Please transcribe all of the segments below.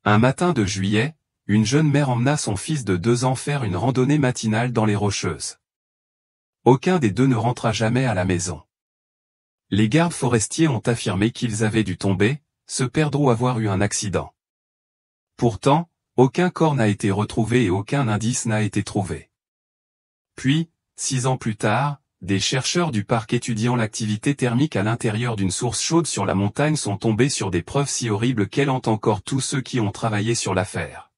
Un matin de juillet, une jeune mère emmena son fils de 2 ans faire une randonnée matinale dans les Rocheuses. Aucun des deux ne rentra jamais à la maison. Les gardes forestiers ont affirmé qu'ils avaient dû tomber, se perdre ou avoir eu un accident. Pourtant, aucun corps n'a été retrouvé et aucun indice n'a été trouvé. Puis, 6 ans plus tard, des chercheurs du parc étudiant l'activité thermique à l'intérieur d'une source chaude sur la montagne sont tombés sur des preuves si horribles qu'elles hantent encore tous ceux qui ont travaillé sur l'affaire.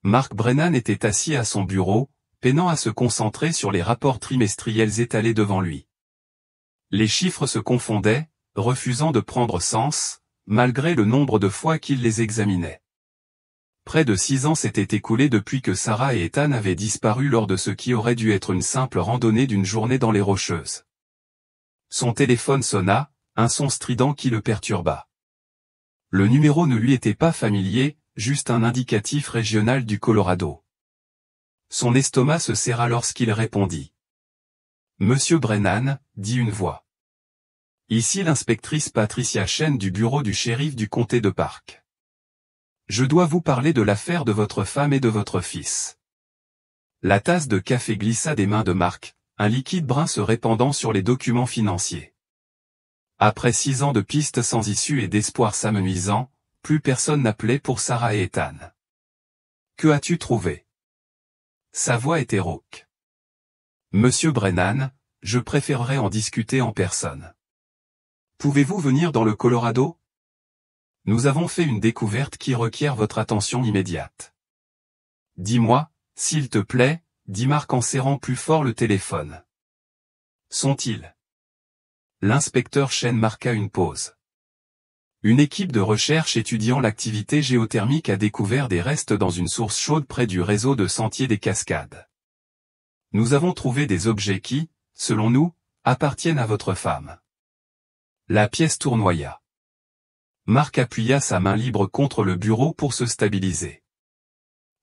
Mark Brennan était assis à son bureau, peinant à se concentrer sur les rapports trimestriels étalés devant lui. Les chiffres se confondaient, refusant de prendre sens, malgré le nombre de fois qu'il les examinait. Près de 6 ans s'étaient écoulés depuis que Sarah et Ethan avaient disparu lors de ce qui aurait dû être une simple randonnée d'une journée dans les Rocheuses. Son téléphone sonna, un son strident qui le perturba. Le numéro ne lui était pas familier, juste un indicatif régional du Colorado. Son estomac se serra lorsqu'il répondit. « Monsieur Brennan », dit une voix. « Ici l'inspectrice Patricia Chen du bureau du shérif du comté de Park. Je dois vous parler de l'affaire de votre femme et de votre fils. » La tasse de café glissa des mains de Mark, un liquide brun se répandant sur les documents financiers. Après 6 ans de pistes sans issue et d'espoir s'amenuisant, plus personne n'appelait pour Sarah et Ethan. « Que as-tu trouvé ?» Sa voix était rauque. « Monsieur Brennan, je préférerais en discuter en personne. Pouvez-vous venir dans le Colorado ? Nous avons fait une découverte qui requiert votre attention immédiate. »« Dis-moi, s'il te plaît, » dit Mark en serrant plus fort le téléphone. « Sont-ils » L'inspecteur Chen marqua une pause. Une équipe de recherche étudiant l'activité géothermique a découvert des restes dans une source chaude près du réseau de sentiers des Cascades. Nous avons trouvé des objets qui, selon nous, appartiennent à votre femme. La pièce tournoya. Mark appuya sa main libre contre le bureau pour se stabiliser.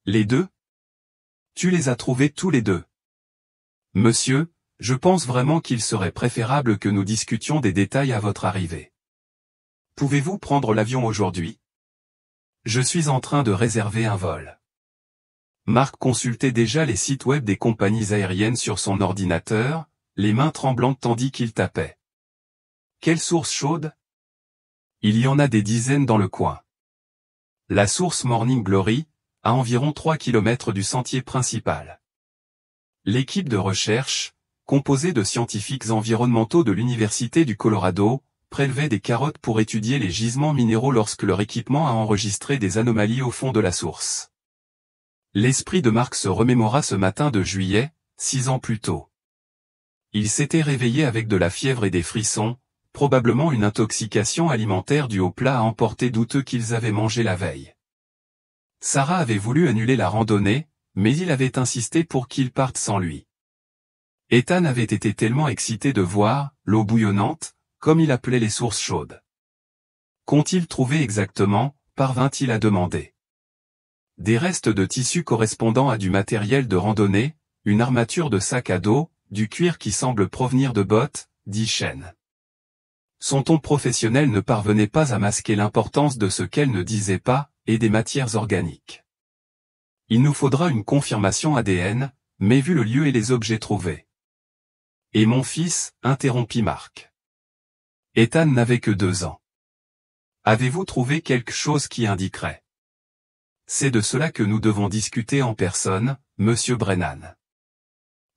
Les deux ? Tu les as trouvés tous les deux. Monsieur, je pense vraiment qu'il serait préférable que nous discutions des détails à votre arrivée. Pouvez-vous prendre l'avion aujourd'hui ? Je suis en train de réserver un vol. Mark consultait déjà les sites web des compagnies aériennes sur son ordinateur, les mains tremblantes tandis qu'il tapait. Quelle source chaude ? Il y en a des dizaines dans le coin. La source Morning Glory, à environ 3 km du sentier principal. L'équipe de recherche, composée de scientifiques environnementaux de l'Université du Colorado, prélevait des carottes pour étudier les gisements minéraux lorsque leur équipement a enregistré des anomalies au fond de la source. L'esprit de Mark se remémora ce matin de juillet, 6 ans plus tôt. Il s'était réveillé avec de la fièvre et des frissons, probablement une intoxication alimentaire due au plat à emporter douteux qu'ils avaient mangé la veille. Sarah avait voulu annuler la randonnée, mais il avait insisté pour qu'ils partent sans lui. Ethan avait été tellement excité de voir « l'eau bouillonnante », comme il appelait les sources chaudes. Qu'ont-ils trouvé exactement, parvint-il à demander. Des restes de tissu correspondant à du matériel de randonnée, une armature de sac à dos, du cuir qui semble provenir de bottes, dit Chen. Son ton professionnel ne parvenait pas à masquer l'importance de ce qu'elle ne disait pas, et des matières organiques. Il nous faudra une confirmation ADN, mais vu le lieu et les objets trouvés. Et mon fils, interrompit Mark. Ethan n'avait que 2 ans. Avez-vous trouvé quelque chose qui indiquerait ? C'est de cela que nous devons discuter en personne, monsieur Brennan.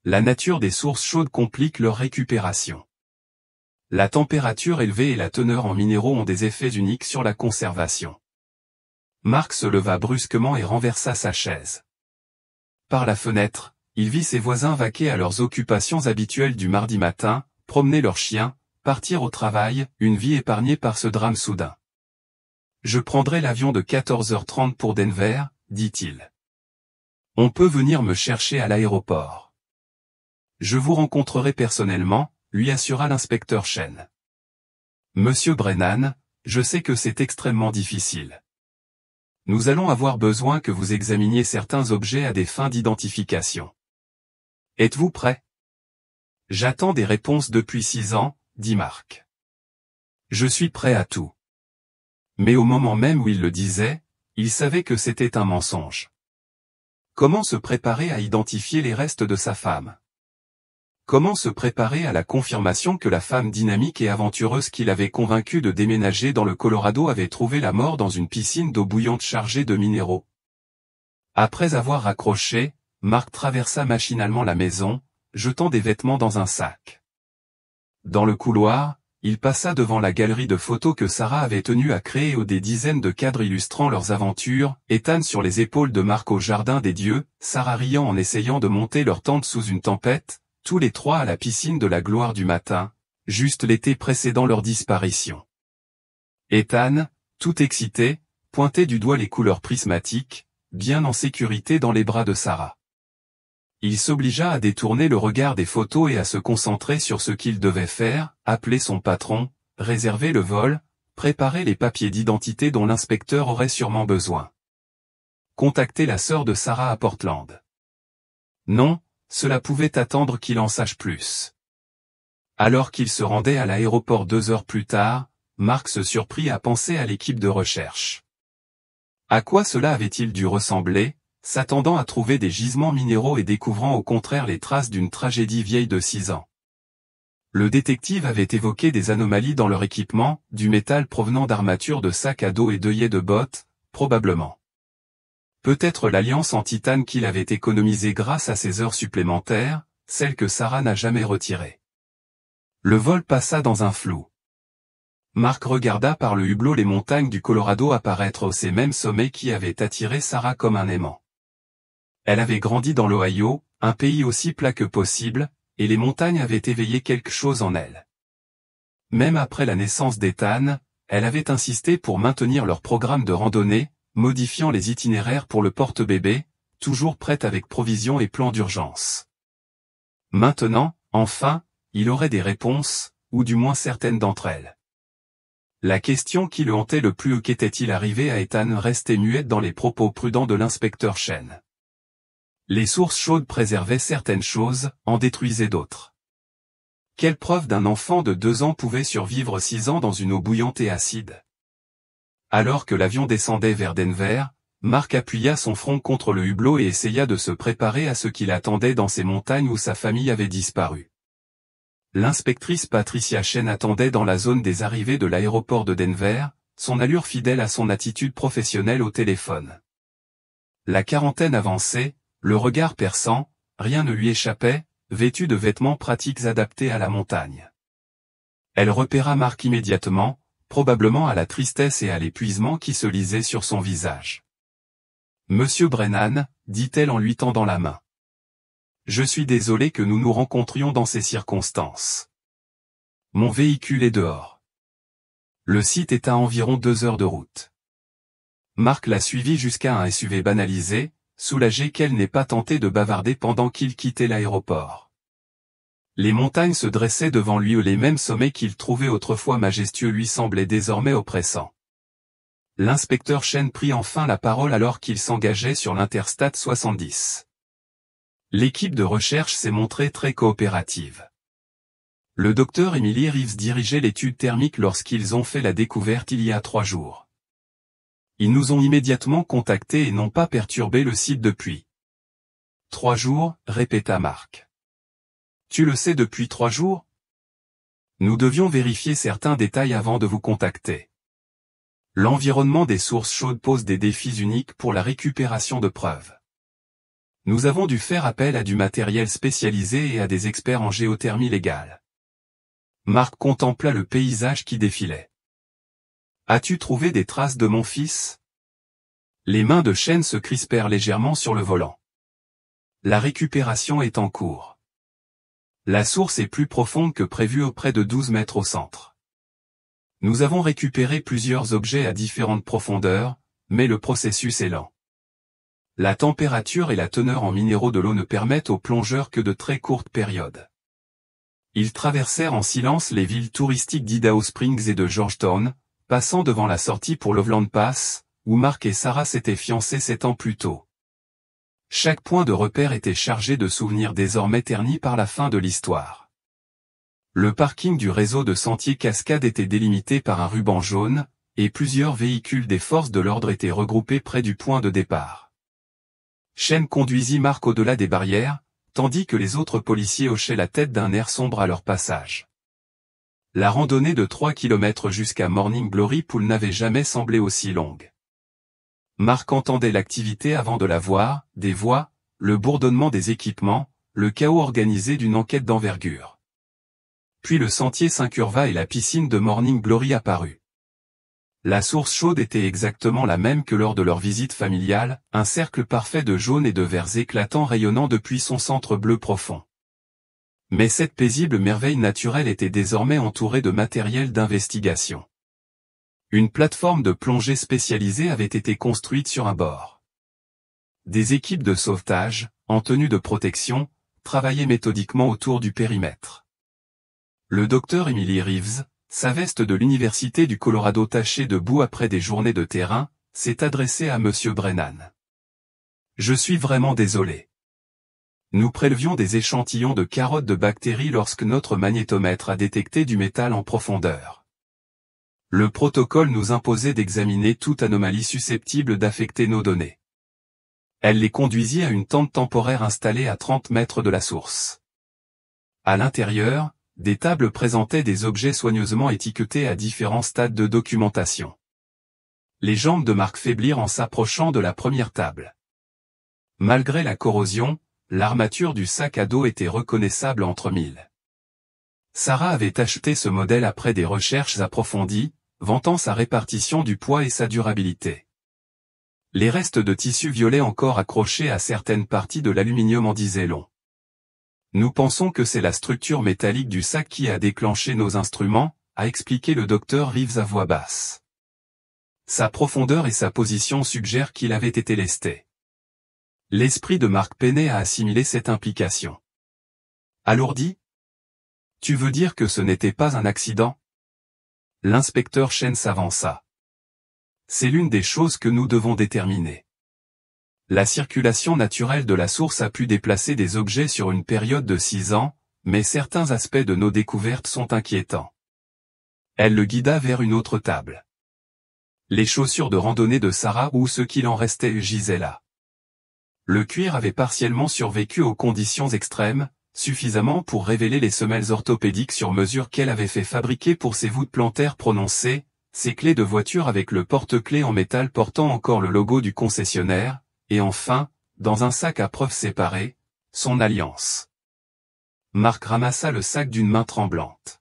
La nature des sources chaudes complique leur récupération. La température élevée et la teneur en minéraux ont des effets uniques sur la conservation. Mark se leva brusquement et renversa sa chaise. Par la fenêtre, il vit ses voisins vaquer à leurs occupations habituelles du mardi matin, promener leurs chiens, partir au travail, une vie épargnée par ce drame soudain. « Je prendrai l'avion de 14h30 pour Denver, » dit-il. « On peut venir me chercher à l'aéroport. Je vous rencontrerai personnellement, » lui assura l'inspecteur Chen. « Monsieur Brennan, je sais que c'est extrêmement difficile. Nous allons avoir besoin que vous examiniez certains objets à des fins d'identification. Êtes-vous prêt ? J'attends des réponses depuis 6 ans, dit Mark. Je suis prêt à tout. » Mais au moment même où il le disait, Il savait que c'était un mensonge. Comment se préparer à identifier les restes de sa femme? Comment se préparer à la confirmation que la femme dynamique et aventureuse qu'il avait convaincue de déménager dans le Colorado avait trouvé la mort dans une piscine d'eau bouillante chargée de minéraux? Après avoir raccroché, Mark traversa machinalement la maison, jetant des vêtements dans un sac. Dans le couloir, il passa devant la galerie de photos que Sarah avait tenu à créer où des dizaines de cadres illustrant leurs aventures, Ethan sur les épaules de Mark au jardin des dieux, Sarah riant en essayant de monter leur tente sous une tempête, tous les trois à la piscine de la gloire du matin, juste l'été précédant leur disparition. Ethan, tout excité, pointait du doigt les couleurs prismatiques, bien en sécurité dans les bras de Sarah. Il s'obligea à détourner le regard des photos et à se concentrer sur ce qu'il devait faire, appeler son patron, réserver le vol, préparer les papiers d'identité dont l'inspecteur aurait sûrement besoin. Contacter la sœur de Sarah à Portland. Non, cela pouvait attendre qu'il en sache plus. Alors qu'il se rendait à l'aéroport 2 heures plus tard, Mark se surprit à penser à l'équipe de recherche. À quoi cela avait-il dû ressembler, s'attendant à trouver des gisements minéraux et découvrant au contraire les traces d'une tragédie vieille de 6 ans. Le détective avait évoqué des anomalies dans leur équipement, du métal provenant d'armatures de sacs à dos et d'œillets de bottes, probablement. Peut-être l'alliance en titane qu'il avait économisée grâce à ses heures supplémentaires, celle que Sarah n'a jamais retirée. Le vol passa dans un flou. Mark regarda par le hublot les montagnes du Colorado apparaître ces mêmes sommets qui avaient attiré Sarah comme un aimant. Elle avait grandi dans l'Ohio, un pays aussi plat que possible, et les montagnes avaient éveillé quelque chose en elle. Même après la naissance d'Ethan, elle avait insisté pour maintenir leur programme de randonnée, modifiant les itinéraires pour le porte-bébé, toujours prête avec provisions et plans d'urgence. Maintenant, enfin, il aurait des réponses, ou du moins certaines d'entre elles. La question qui le hantait le plus qu'était-il arrivé à Ethan restait muette dans les propos prudents de l'inspecteur Chen. Les sources chaudes préservaient certaines choses, en détruisaient d'autres. Quelle preuve d'un enfant de 2 ans pouvait survivre 6 ans dans une eau bouillante et acide? Alors que l'avion descendait vers Denver, Mark appuya son front contre le hublot et essaya de se préparer à ce qu'il attendait dans ces montagnes où sa famille avait disparu. L'inspectrice Patricia Chen attendait dans la zone des arrivées de l'aéroport de Denver, son allure fidèle à son attitude professionnelle au téléphone. La quarantaine avançait, le regard perçant, rien ne lui échappait, vêtu de vêtements pratiques adaptés à la montagne. Elle repéra Mark immédiatement, probablement à la tristesse et à l'épuisement qui se lisaient sur son visage. « Monsieur Brennan, dit-elle en lui tendant la main. Je suis désolé que nous nous rencontrions dans ces circonstances. Mon véhicule est dehors. Le site est à environ 2 heures de route. » Mark la suivit jusqu'à un SUV banalisé, soulagé qu'elle n'ait pas tenté de bavarder pendant qu'il quittait l'aéroport. Les montagnes se dressaient devant lui et les mêmes sommets qu'il trouvait autrefois majestueux lui semblaient désormais oppressants. L'inspecteur Chen prit enfin la parole alors qu'il s'engageait sur l'Interstate 70. L'équipe de recherche s'est montrée très coopérative. Le docteur Emily Reeves dirigeait l'étude thermique lorsqu'ils ont fait la découverte il y a 3 jours. Ils nous ont immédiatement contactés et n'ont pas perturbé le site depuis. 3 jours, répéta Mark. Tu le sais depuis 3 jours? Nous devions vérifier certains détails avant de vous contacter. L'environnement des sources chaudes pose des défis uniques pour la récupération de preuves. Nous avons dû faire appel à du matériel spécialisé et à des experts en géothermie légale. Mark contempla le paysage qui défilait. As-tu trouvé des traces de mon fils? Les mains de Chen se crispèrent légèrement sur le volant. La récupération est en cours. La source est plus profonde que prévu auprès de 12 mètres au centre. Nous avons récupéré plusieurs objets à différentes profondeurs, mais le processus est lent. La température et la teneur en minéraux de l'eau ne permettent aux plongeurs que de très courtes périodes. Ils traversèrent en silence les villes touristiques d'Idaho Springs et de Georgetown, passant devant la sortie pour Loveland Pass, où Mark et Sarah s'étaient fiancés 7 ans plus tôt. Chaque point de repère était chargé de souvenirs désormais ternis par la fin de l'histoire. Le parking du réseau de sentiers Cascade était délimité par un ruban jaune, et plusieurs véhicules des forces de l'ordre étaient regroupés près du point de départ. Chen conduisit Mark au-delà des barrières, tandis que les autres policiers hochaient la tête d'un air sombre à leur passage. La randonnée de 3 km jusqu'à Morning Glory Pool n'avait jamais semblé aussi longue. Mark entendait l'activité avant de la voir, des voix, le bourdonnement des équipements, le chaos organisé d'une enquête d'envergure. Puis le sentier s'incurva et la piscine de Morning Glory apparut. La source chaude était exactement la même que lors de leur visite familiale, un cercle parfait de jaune et de verts éclatants rayonnant depuis son centre bleu profond. Mais cette paisible merveille naturelle était désormais entourée de matériel d'investigation. Une plateforme de plongée spécialisée avait été construite sur un bord. Des équipes de sauvetage, en tenue de protection, travaillaient méthodiquement autour du périmètre. Le docteur Emily Reeves, sa veste de l'Université du Colorado tachée de boue après des journées de terrain, s'est adressée à Monsieur Brennan. « Je suis vraiment désolé. Nous prélevions des échantillons de carottes de bactéries lorsque notre magnétomètre a détecté du métal en profondeur. Le protocole nous imposait d'examiner toute anomalie susceptible d'affecter nos données. » Elle les conduisit à une tente temporaire installée à 30 mètres de la source. À l'intérieur, des tables présentaient des objets soigneusement étiquetés à différents stades de documentation. Les jambes de Mark faiblirent en s'approchant de la première table. Malgré la corrosion, l'armature du sac à dos était reconnaissable entre mille. Sarah avait acheté ce modèle après des recherches approfondies, vantant sa répartition du poids et sa durabilité. Les restes de tissu violet encore accrochés à certaines parties de l'aluminium en disaient long. Nous pensons que c'est la structure métallique du sac qui a déclenché nos instruments, a expliqué le docteur Reeves à voix basse. Sa profondeur et sa position suggèrent qu'il avait été lesté. L'esprit de Mark peinait à assimiler cette implication. Alourdi ? Tu veux dire que ce n'était pas un accident ? L'inspecteur Chen s'avança. C'est l'une des choses que nous devons déterminer. La circulation naturelle de la source a pu déplacer des objets sur une période de 6 ans, mais certains aspects de nos découvertes sont inquiétants. Elle le guida vers une autre table. Les chaussures de randonnée de Sarah ou ce qu'il en restait gisaient là. Le cuir avait partiellement survécu aux conditions extrêmes, suffisamment pour révéler les semelles orthopédiques sur mesure qu'elle avait fait fabriquer pour ses voûtes plantaires prononcées, ses clés de voiture avec le porte-clés en métal portant encore le logo du concessionnaire, et enfin, dans un sac à preuves séparé, son alliance. Mark ramassa le sac d'une main tremblante.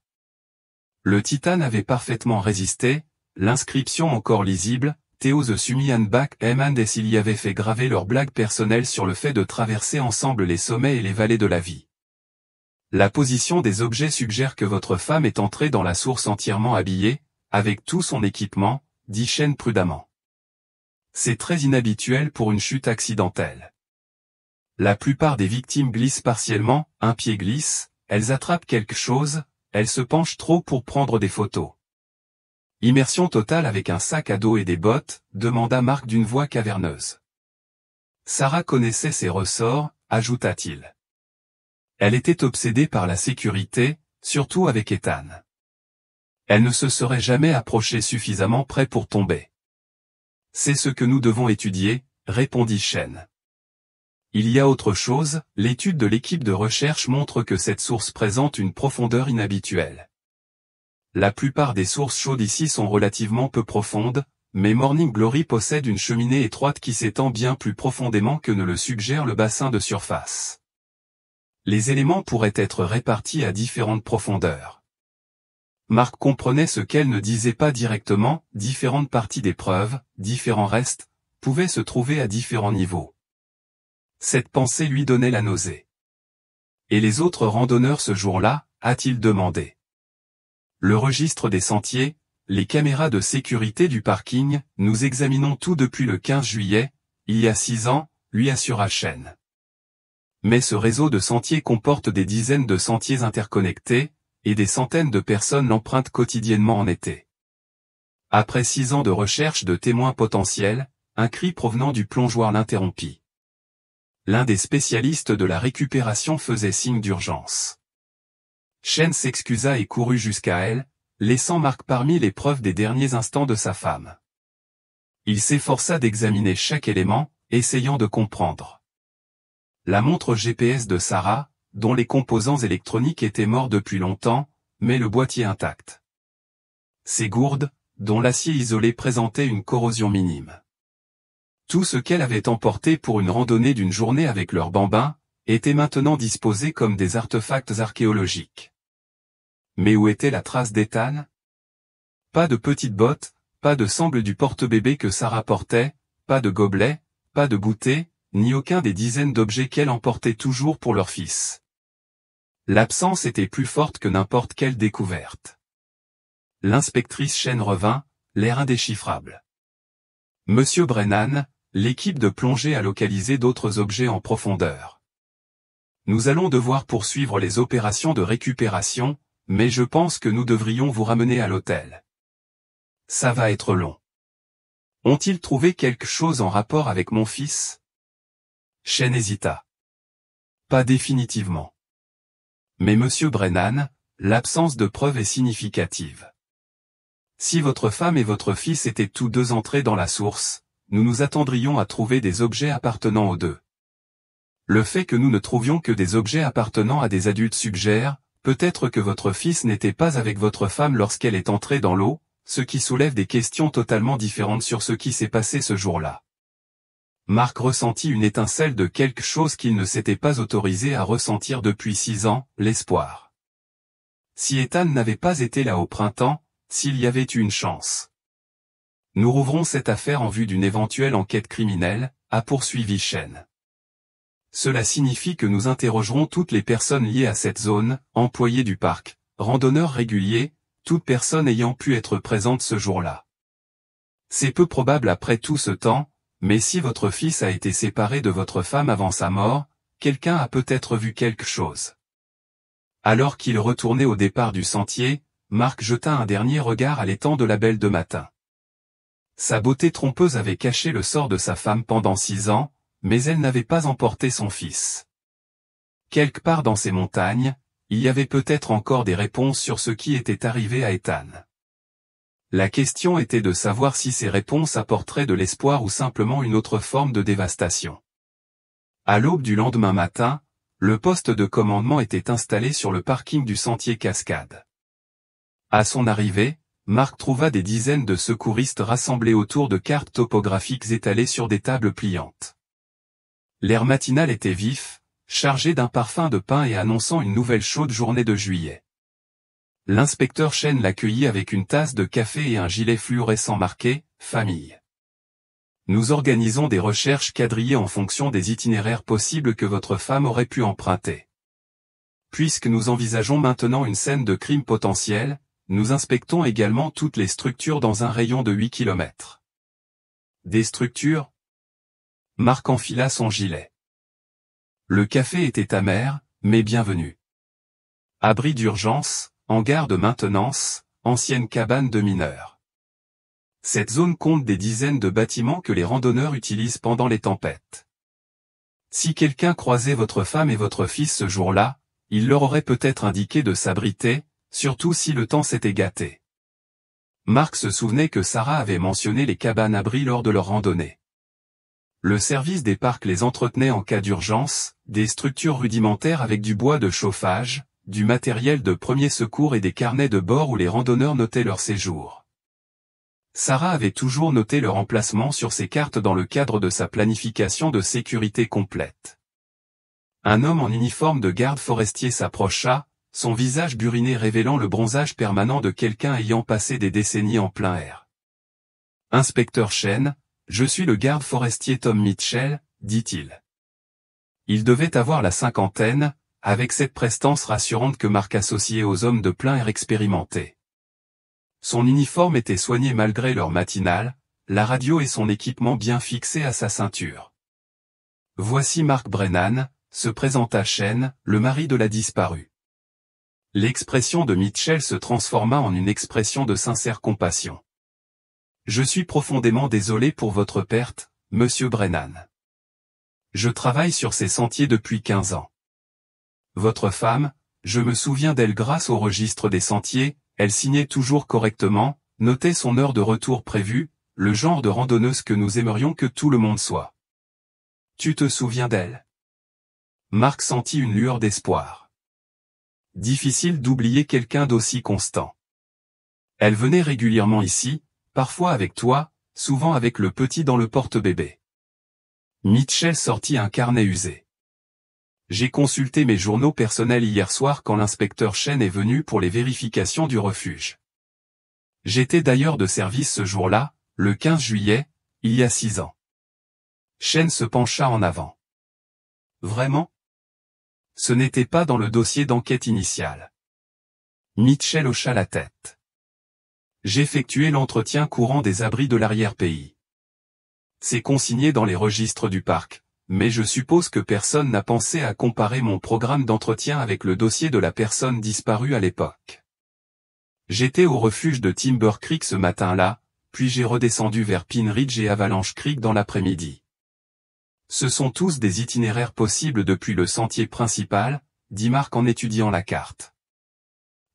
Le titane avait parfaitement résisté, l'inscription encore lisible, Theo the Sumi and Back and s'il y avait fait graver leur blague personnelle sur le fait de traverser ensemble les sommets et les vallées de la vie. La position des objets suggère que votre femme est entrée dans la source entièrement habillée, avec tout son équipement, dit Chen prudemment. C'est très inhabituel pour une chute accidentelle. La plupart des victimes glissent partiellement, un pied glisse, elles attrapent quelque chose, elles se penchent trop pour prendre des photos. Immersion totale avec un sac à dos et des bottes, demanda Mark d'une voix caverneuse. Sarah connaissait ses ressorts, ajouta-t-il. Elle était obsédée par la sécurité, surtout avec Ethan. Elle ne se serait jamais approchée suffisamment près pour tomber. C'est ce que nous devons étudier, répondit Chen. Il y a autre chose, l'étude de l'équipe de recherche montre que cette source présente une profondeur inhabituelle. La plupart des sources chaudes ici sont relativement peu profondes, mais Morning Glory possède une cheminée étroite qui s'étend bien plus profondément que ne le suggère le bassin de surface. Les éléments pourraient être répartis à différentes profondeurs. Mark comprenait ce qu'elle ne disait pas directement, différentes parties des preuves, différents restes, pouvaient se trouver à différents niveaux. Cette pensée lui donnait la nausée. Et les autres randonneurs ce jour-là, a-t-il demandé. Le registre des sentiers, les caméras de sécurité du parking, nous examinons tout depuis le 15 juillet, il y a 6 ans, lui assura Chen. Mais ce réseau de sentiers comporte des dizaines de sentiers interconnectés, et des centaines de personnes l'empruntent quotidiennement en été. Après 6 ans de recherche de témoins potentiels, un cri provenant du plongeoir l'interrompit. L'un des spécialistes de la récupération faisait signe d'urgence. Chen s'excusa et courut jusqu'à elle, laissant Mark parmi les preuves des derniers instants de sa femme. Il s'efforça d'examiner chaque élément, essayant de comprendre. La montre GPS de Sarah, dont les composants électroniques étaient morts depuis longtemps, mais le boîtier intact. Ses gourdes, dont l'acier isolé présentait une corrosion minime. Tout ce qu'elle avait emporté pour une randonnée d'une journée avec leurs bambins, était maintenant disposé comme des artefacts archéologiques. Mais où était la trace d'Ethan? Pas de petites bottes, pas de sangle du porte-bébé que Sarah portait, pas de gobelet, pas de goûter, ni aucun des dizaines d'objets qu'elle emportait toujours pour leur fils. L'absence était plus forte que n'importe quelle découverte. L'inspectrice Chen revint, l'air indéchiffrable. Monsieur Brennan, l'équipe de plongée a localisé d'autres objets en profondeur. Nous allons devoir poursuivre les opérations de récupération, mais je pense que nous devrions vous ramener à l'hôtel. Ça va être long. Ont-ils trouvé quelque chose en rapport avec mon fils? Chen hésita. Pas définitivement. Mais monsieur Brennan, l'absence de preuves est significative. Si votre femme et votre fils étaient tous deux entrés dans la source, nous nous attendrions à trouver des objets appartenant aux deux. Le fait que nous ne trouvions que des objets appartenant à des adultes suggère, peut-être que votre fils n'était pas avec votre femme lorsqu'elle est entrée dans l'eau, ce qui soulève des questions totalement différentes sur ce qui s'est passé ce jour-là. Mark ressentit une étincelle de quelque chose qu'il ne s'était pas autorisé à ressentir depuis 6 ans, l'espoir. Si Ethan n'avait pas été là au printemps, s'il y avait eu une chance. Nous rouvrons cette affaire en vue d'une éventuelle enquête criminelle, a poursuivi Chen. Cela signifie que nous interrogerons toutes les personnes liées à cette zone, employés du parc, randonneurs réguliers, toute personne ayant pu être présente ce jour-là. C'est peu probable après tout ce temps, mais si votre fils a été séparé de votre femme avant sa mort, quelqu'un a peut-être vu quelque chose. Alors qu'il retournait au départ du sentier, Mark jeta un dernier regard à l'étang de la Belle de Matin. Sa beauté trompeuse avait caché le sort de sa femme pendant 6 ans, mais elle n'avait pas emporté son fils. Quelque part dans ces montagnes, il y avait peut-être encore des réponses sur ce qui était arrivé à Ethan. La question était de savoir si ces réponses apporteraient de l'espoir ou simplement une autre forme de dévastation. À l'aube du lendemain matin, le poste de commandement était installé sur le parking du sentier Cascade. À son arrivée, Mark trouva des dizaines de secouristes rassemblés autour de cartes topographiques étalées sur des tables pliantes. L'air matinal était vif, chargé d'un parfum de pin et annonçant une nouvelle chaude journée de juillet. L'inspecteur Chen l'accueillit avec une tasse de café et un gilet fluorescent marqué « Famille ». Nous organisons des recherches quadrillées en fonction des itinéraires possibles que votre femme aurait pu emprunter. Puisque nous envisageons maintenant une scène de crime potentiel, nous inspectons également toutes les structures dans un rayon de 8 km. Des structures? Mark enfila son gilet. Le café était amer, mais bienvenu. Abri d'urgence, hangar de maintenance, ancienne cabane de mineurs. Cette zone compte des dizaines de bâtiments que les randonneurs utilisent pendant les tempêtes. Si quelqu'un croisait votre femme et votre fils ce jour-là, il leur aurait peut-être indiqué de s'abriter, surtout si le temps s'était gâté. Mark se souvenait que Sarah avait mentionné les cabanes abris lors de leur randonnée. Le service des parcs les entretenait en cas d'urgence, des structures rudimentaires avec du bois de chauffage, du matériel de premier secours et des carnets de bord où les randonneurs notaient leur séjour. Sarah avait toujours noté leur emplacement sur ses cartes dans le cadre de sa planification de sécurité complète. Un homme en uniforme de garde forestier s'approcha, son visage buriné révélant le bronzage permanent de quelqu'un ayant passé des décennies en plein air. « Inspecteur Chen, je suis le garde forestier Tom Mitchell, dit-il. Il devait avoir la cinquantaine, avec cette prestance rassurante que Mark associait aux hommes de plein air expérimentés. Son uniforme était soigné malgré l'heure matinale, la radio et son équipement bien fixés à sa ceinture. Voici Mark Brennan, se présenta Chen, le mari de la disparue. L'expression de Mitchell se transforma en une expression de sincère compassion. Je suis profondément désolé pour votre perte, monsieur Brennan. Je travaille sur ces sentiers depuis 15 ans. Votre femme, je me souviens d'elle grâce au registre des sentiers, elle signait toujours correctement, notait son heure de retour prévue, le genre de randonneuse que nous aimerions que tout le monde soit. Tu te souviens d'elle? Marc sentit une lueur d'espoir. Difficile d'oublier quelqu'un d'aussi constant. Elle venait régulièrement ici, parfois avec toi, souvent avec le petit dans le porte-bébé. Mitchell sortit un carnet usé. J'ai consulté mes journaux personnels hier soir quand l'inspecteur Chen est venu pour les vérifications du refuge. J'étais d'ailleurs de service ce jour-là, le 15 juillet, il y a 6 ans. Chen se pencha en avant. Vraiment? Ce n'était pas dans le dossier d'enquête initiale. Mitchell hocha la tête. J'effectuais l'entretien courant des abris de l'arrière-pays. C'est consigné dans les registres du parc, mais je suppose que personne n'a pensé à comparer mon programme d'entretien avec le dossier de la personne disparue à l'époque. J'étais au refuge de Timber Creek ce matin-là, puis j'ai redescendu vers Pine Ridge et Avalanche Creek dans l'après-midi. Ce sont tous des itinéraires possibles depuis le sentier principal, dit Marc en étudiant la carte.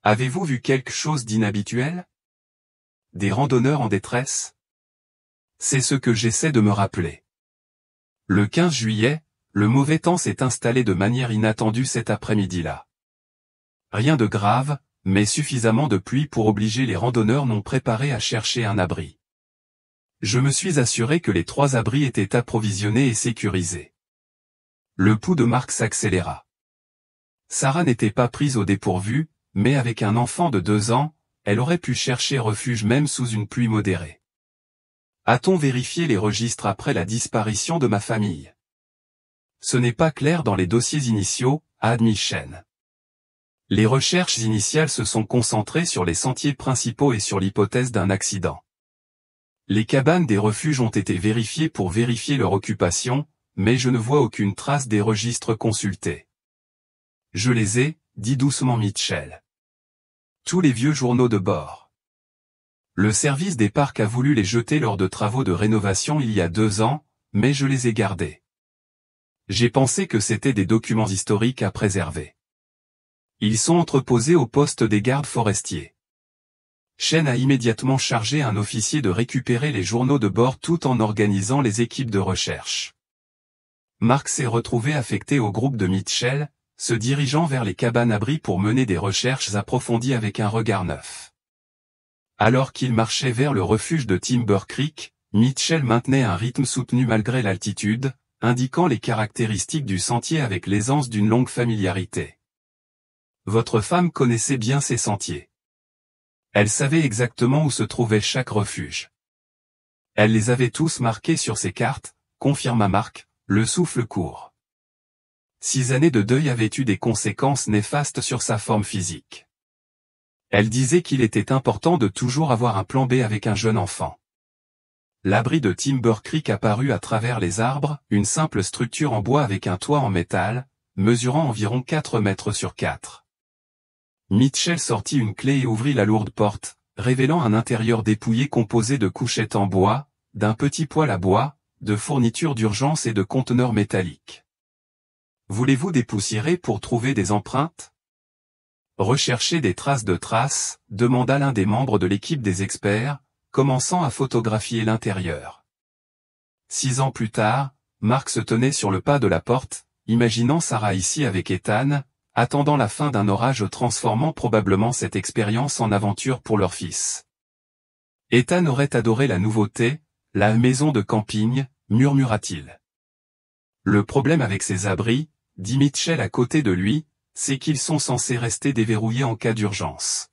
Avez-vous vu quelque chose d'inhabituel? Des randonneurs en détresse? C'est ce que j'essaie de me rappeler. Le 15 juillet, le mauvais temps s'est installé de manière inattendue cet après-midi-là. Rien de grave, mais suffisamment de pluie pour obliger les randonneurs non préparés à chercher un abri. Je me suis assuré que les 3 abris étaient approvisionnés et sécurisés. Le pouls de Marc s'accéléra. Sarah n'était pas prise au dépourvu, mais avec un enfant de 2 ans, elle aurait pu chercher refuge même sous une pluie modérée. A-t-on vérifié les registres après la disparition de ma famille? Ce n'est pas clair dans les dossiers initiaux, a admis Chen. Les recherches initiales se sont concentrées sur les sentiers principaux et sur l'hypothèse d'un accident. Les cabanes des refuges ont été vérifiées pour vérifier leur occupation, mais je ne vois aucune trace des registres consultés. Je les ai, dit doucement Mitchell. Tous les vieux journaux de bord. Le service des parcs a voulu les jeter lors de travaux de rénovation il y a 2 ans, mais je les ai gardés. J'ai pensé que c'était des documents historiques à préserver. Ils sont entreposés au poste des gardes forestiers. Chen a immédiatement chargé un officier de récupérer les journaux de bord tout en organisant les équipes de recherche. Marc s'est retrouvé affecté au groupe de Mitchell, se dirigeant vers les cabanes-abris pour mener des recherches approfondies avec un regard neuf. Alors qu'il marchait vers le refuge de Timber Creek, Mitchell maintenait un rythme soutenu malgré l'altitude, indiquant les caractéristiques du sentier avec l'aisance d'une longue familiarité. Votre femme connaissait bien ces sentiers. Elle savait exactement où se trouvait chaque refuge. Elle les avait tous marqués sur ses cartes, confirma Marc, le souffle court. 6 années de deuil avaient eu des conséquences néfastes sur sa forme physique. Elle disait qu'il était important de toujours avoir un plan B avec un jeune enfant. L'abri de Timber Creek apparut à travers les arbres, une simple structure en bois avec un toit en métal, mesurant environ 4 mètres sur 4. Mitchell sortit une clé et ouvrit la lourde porte, révélant un intérieur dépouillé composé de couchettes en bois, d'un petit poêle à bois, de fournitures d'urgence et de conteneurs métalliques. Voulez-vous dépoussiérer pour trouver des empreintes? Rechercher des traces de traces, demanda l'un des membres de l'équipe des experts, commençant à photographier l'intérieur. 6 ans plus tard, Marc se tenait sur le pas de la porte, imaginant Sarah ici avec Ethan, attendant la fin d'un orage transformant probablement cette expérience en aventure pour leur fils. Ethan aurait adoré la nouveauté, la maison de camping, murmura-t-il. Le problème avec ces abris, dit Mitchell à côté de lui, c'est qu'ils sont censés rester déverrouillés en cas d'urgence.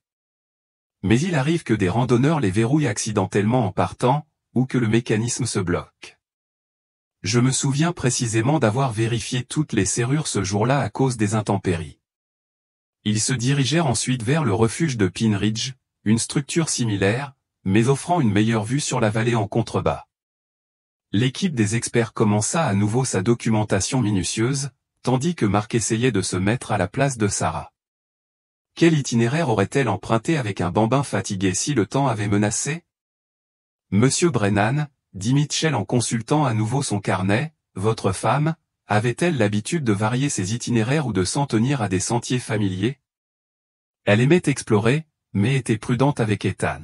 Mais il arrive que des randonneurs les verrouillent accidentellement en partant, ou que le mécanisme se bloque. Je me souviens précisément d'avoir vérifié toutes les serrures ce jour-là à cause des intempéries. Ils se dirigèrent ensuite vers le refuge de Pine Ridge, une structure similaire, mais offrant une meilleure vue sur la vallée en contrebas. L'équipe des experts commença à nouveau sa documentation minutieuse, tandis que Marc essayait de se mettre à la place de Sarah. Quel itinéraire aurait-elle emprunté avec un bambin fatigué si le temps avait menacé? Monsieur Brennan, dit Mitchell en consultant à nouveau son carnet, votre femme, avait-elle l'habitude de varier ses itinéraires ou de s'en tenir à des sentiers familiers? Elle aimait explorer, mais était prudente avec Ethan.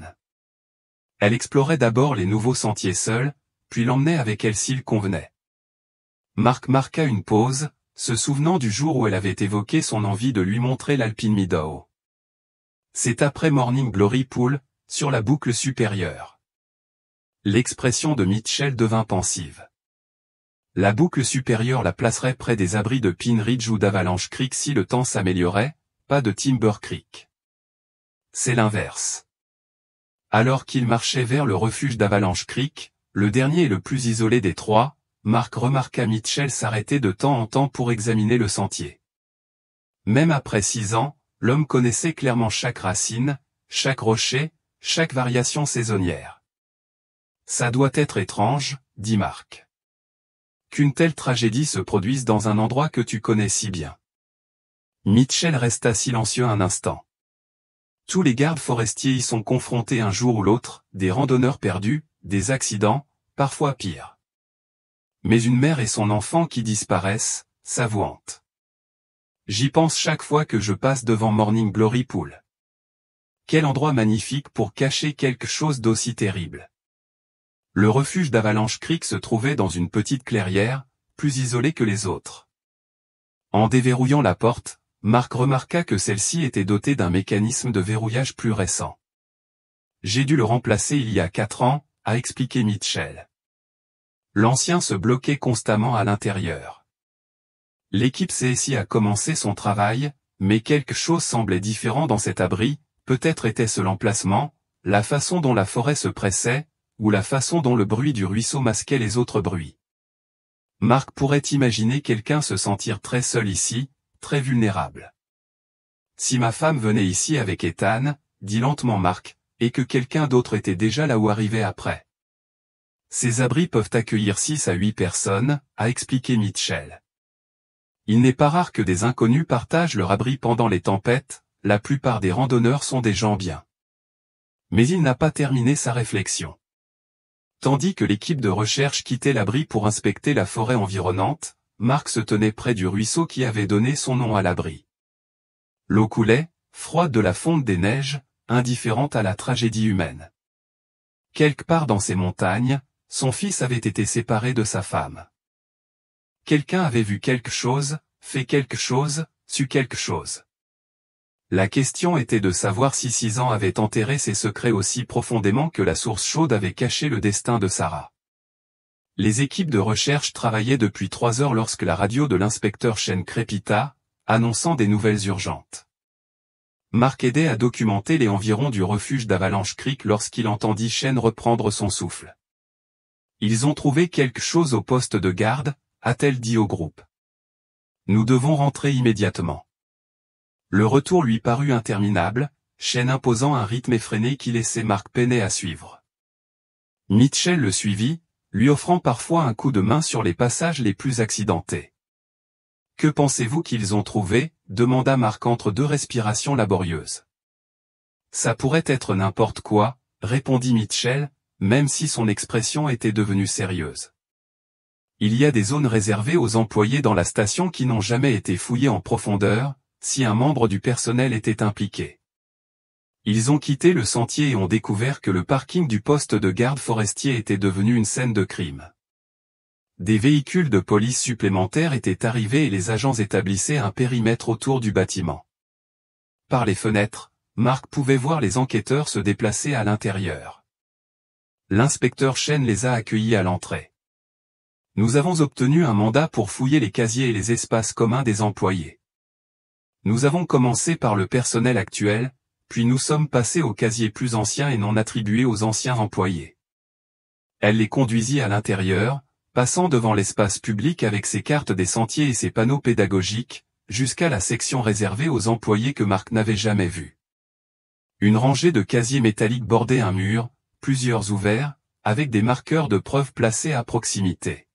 Elle explorait d'abord les nouveaux sentiers seule, puis l'emmenait avec elle s'il convenait. Mark marqua une pause, se souvenant du jour où elle avait évoqué son envie de lui montrer l'Alpine Meadow. C'est après Morning Glory Pool, sur la boucle supérieure. L'expression de Mitchell devint pensive. La boucle supérieure la placerait près des abris de Pine Ridge ou d'Avalanche Creek si le temps s'améliorait, pas de Timber Creek. C'est l'inverse. Alors qu'il marchait vers le refuge d'Avalanche Creek, le dernier et le plus isolé des trois, Mark remarqua Mitchell s'arrêter de temps en temps pour examiner le sentier. Même après 6 ans, l'homme connaissait clairement chaque racine, chaque rocher, chaque variation saisonnière. Ça doit être étrange, dit Mark. Qu'une telle tragédie se produise dans un endroit que tu connais si bien. Mitchell resta silencieux un instant. Tous les gardes forestiers y sont confrontés un jour ou l'autre, des randonneurs perdus, des accidents, parfois pires. Mais une mère et son enfant qui disparaissent, ça vous hante. J'y pense chaque fois que je passe devant Morning Glory Pool. Quel endroit magnifique pour cacher quelque chose d'aussi terrible. Le refuge d'Avalanche Creek se trouvait dans une petite clairière, plus isolée que les autres. En déverrouillant la porte, Mark remarqua que celle-ci était dotée d'un mécanisme de verrouillage plus récent. J'ai dû le remplacer il y a 4 ans, a expliqué Mitchell. L'ancien se bloquait constamment à l'intérieur. L'équipe CSI a commencé son travail, mais quelque chose semblait différent dans cet abri, peut-être était-ce l'emplacement, la façon dont la forêt se pressait, ou la façon dont le bruit du ruisseau masquait les autres bruits. Mark pourrait imaginer quelqu'un se sentir très seul ici, très vulnérable. Si ma femme venait ici avec Ethan, dit lentement Mark, et que quelqu'un d'autre était déjà là où arrivait après. Ces abris peuvent accueillir 6 à 8 personnes, a expliqué Mitchell. Il n'est pas rare que des inconnus partagent leur abri pendant les tempêtes, la plupart des randonneurs sont des gens bien. Mais il n'a pas terminé sa réflexion. Tandis que l'équipe de recherche quittait l'abri pour inspecter la forêt environnante, Mark se tenait près du ruisseau qui avait donné son nom à l'abri. L'eau coulait, froide de la fonte des neiges, indifférente à la tragédie humaine. Quelque part dans ces montagnes, son fils avait été séparé de sa femme. Quelqu'un avait vu quelque chose, fait quelque chose, su quelque chose. La question était de savoir si 6 ans avaient enterré ses secrets aussi profondément que la source chaude avait caché le destin de Sarah. Les équipes de recherche travaillaient depuis 3 heures lorsque la radio de l'inspecteur Shane crépita, annonçant des nouvelles urgentes. Mark aidait à documenter les environs du refuge d'Avalanche Creek lorsqu'il entendit Shane reprendre son souffle. Ils ont trouvé quelque chose au poste de garde, a-t-elle dit au groupe. Nous devons rentrer immédiatement. Le retour lui parut interminable, Shane imposant un rythme effréné qui laissait Mark peiner à suivre. Mitchell le suivit, lui offrant parfois un coup de main sur les passages les plus accidentés. « Que pensez-vous qu'ils ont trouvé » demanda Mark entre 2 respirations laborieuses. « Ça pourrait être n'importe quoi » répondit Mitchell, même si son expression était devenue sérieuse. Il y a des zones réservées aux employés dans la station qui n'ont jamais été fouillées en profondeur, si un membre du personnel était impliqué. Ils ont quitté le sentier et ont découvert que le parking du poste de garde forestier était devenu une scène de crime. Des véhicules de police supplémentaires étaient arrivés et les agents établissaient un périmètre autour du bâtiment. Par les fenêtres, Mark pouvait voir les enquêteurs se déplacer à l'intérieur. L'inspecteur Shane les a accueillis à l'entrée. Nous avons obtenu un mandat pour fouiller les casiers et les espaces communs des employés. Nous avons commencé par le personnel actuel, puis nous sommes passés aux casiers plus anciens et non attribués aux anciens employés. Elle les conduisit à l'intérieur, passant devant l'espace public avec ses cartes des sentiers et ses panneaux pédagogiques, jusqu'à la section réservée aux employés que Mark n'avait jamais vue. Une rangée de casiers métalliques bordait un mur, plusieurs ouverts, avec des marqueurs de preuves placés à proximité.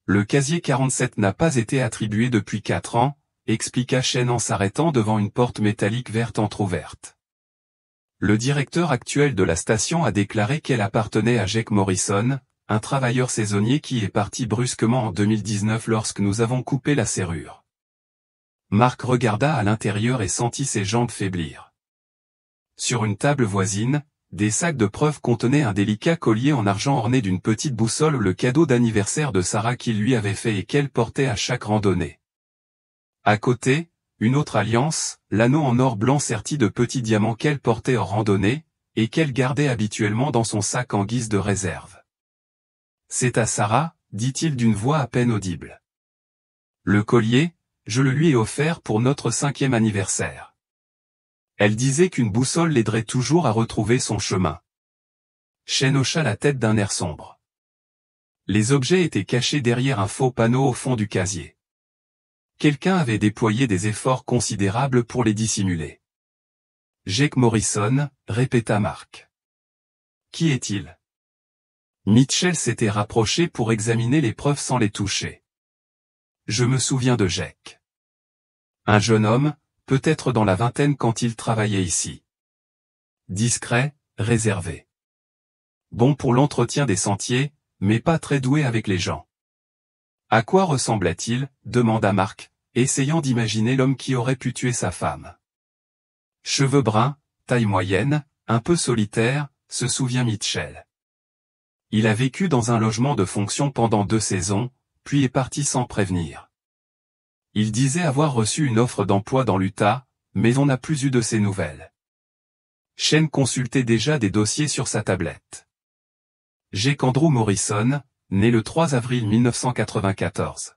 Le casier 47 n'a pas été attribué depuis 4 ans, expliqua Shane en s'arrêtant devant une porte métallique verte entr'ouverte. Le directeur actuel de la station a déclaré qu'elle appartenait à Jake Morrison, un travailleur saisonnier qui est parti brusquement en 2019 lorsque nous avons coupé la serrure. Mark regarda à l'intérieur et sentit ses jambes faiblir. Sur une table voisine, des sacs de preuves contenaient un délicat collier en argent orné d'une petite boussole, le cadeau d'anniversaire de Sarah qu'il lui avait fait et qu'elle portait à chaque randonnée. À côté, une autre alliance, l'anneau en or blanc serti de petits diamants qu'elle portait en randonnée, et qu'elle gardait habituellement dans son sac en guise de réserve. C'est à Sarah, dit-il d'une voix à peine audible. Le collier, je le lui ai offert pour notre 5e anniversaire. Elle disait qu'une boussole l'aiderait toujours à retrouver son chemin. Chen hocha la tête d'un air sombre. Les objets étaient cachés derrière un faux panneau au fond du casier. Quelqu'un avait déployé des efforts considérables pour les dissimuler. Jake Morrison, répéta Mark. Qui est-il? Mitchell s'était rapproché pour examiner les preuves sans les toucher. Je me souviens de Jake. Un jeune homme, peut-être dans la vingtaine quand il travaillait ici. Discret, réservé. Bon pour l'entretien des sentiers, mais pas très doué avec les gens. À quoi ressemblait-il? Demanda Mark, essayant d'imaginer l'homme qui aurait pu tuer sa femme. Cheveux bruns, taille moyenne, un peu solitaire, se souvient Mitchell. Il a vécu dans un logement de fonction pendant 2 saisons, puis est parti sans prévenir. Il disait avoir reçu une offre d'emploi dans l'Utah, mais on n'a plus eu de ses nouvelles. Chen consultait déjà des dossiers sur sa tablette. Jake Andrew Morrison, né le 3 avril 1994.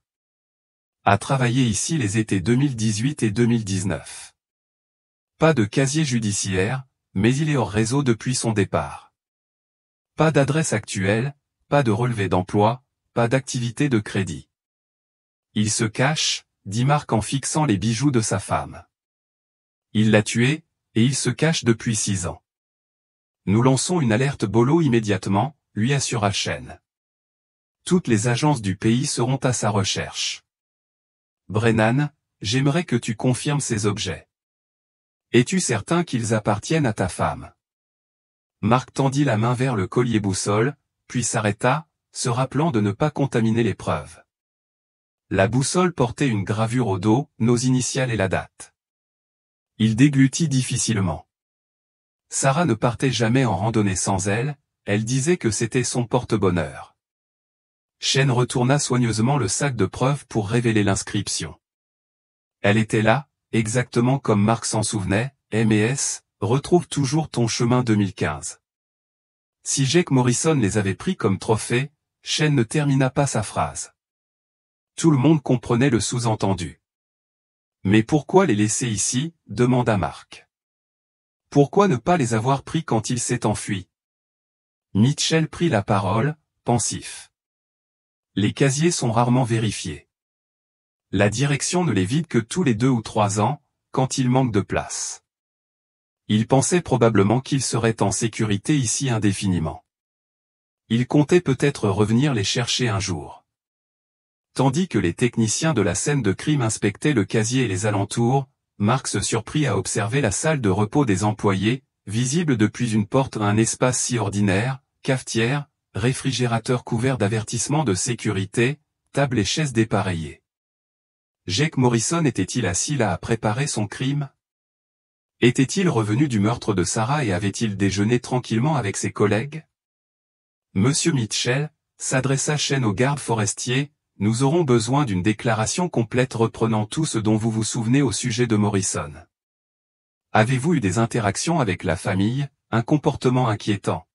A travaillé ici les étés 2018 et 2019. Pas de casier judiciaire, mais il est hors réseau depuis son départ. Pas d'adresse actuelle, pas de relevé d'emploi, pas d'activité de crédit. Il se cache, dit Mark en fixant les bijoux de sa femme. Il l'a tué, et il se cache depuis 6 ans. Nous lançons une alerte bolo immédiatement, lui assura Chen. Toutes les agences du pays seront à sa recherche. Brennan, j'aimerais que tu confirmes ces objets. Es-tu certain qu'ils appartiennent à ta femme? Mark tendit la main vers le collier boussole, puis s'arrêta, se rappelant de ne pas contaminer les preuves. La boussole portait une gravure au dos, nos initiales et la date. Il déglutit difficilement. Sarah ne partait jamais en randonnée sans elle, elle disait que c'était son porte-bonheur. Chen retourna soigneusement le sac de preuves pour révéler l'inscription. Elle était là, exactement comme Mark s'en souvenait, M&S, retrouve toujours ton chemin 2015. Si Jake Morrison les avait pris comme trophée, Chen ne termina pas sa phrase. Tout le monde comprenait le sous-entendu. Mais pourquoi les laisser ici? Demanda Mark. Pourquoi ne pas les avoir pris quand il s'est enfui? Mitchell prit la parole, pensif. Les casiers sont rarement vérifiés. La direction ne les vide que tous les 2 ou 3 ans, quand il manque de place. Il pensait probablement qu'il serait en sécurité ici indéfiniment. Il comptait peut-être revenir les chercher un jour. Tandis que les techniciens de la scène de crime inspectaient le casier et les alentours, Mark se surprit à observer la salle de repos des employés, visible depuis une porte, un espace si ordinaire, cafetière, réfrigérateur couvert d'avertissements de sécurité, table et chaises dépareillées. Jake Morrison était-il assis là à préparer son crime? Était-il revenu du meurtre de Sarah et avait-il déjeuné tranquillement avec ses collègues? Monsieur Mitchell, s'adressa Chen au garde forestier, nous aurons besoin d'une déclaration complète reprenant tout ce dont vous vous souvenez au sujet de Morrison. Avez-vous eu des interactions avec la famille, un comportement inquiétant?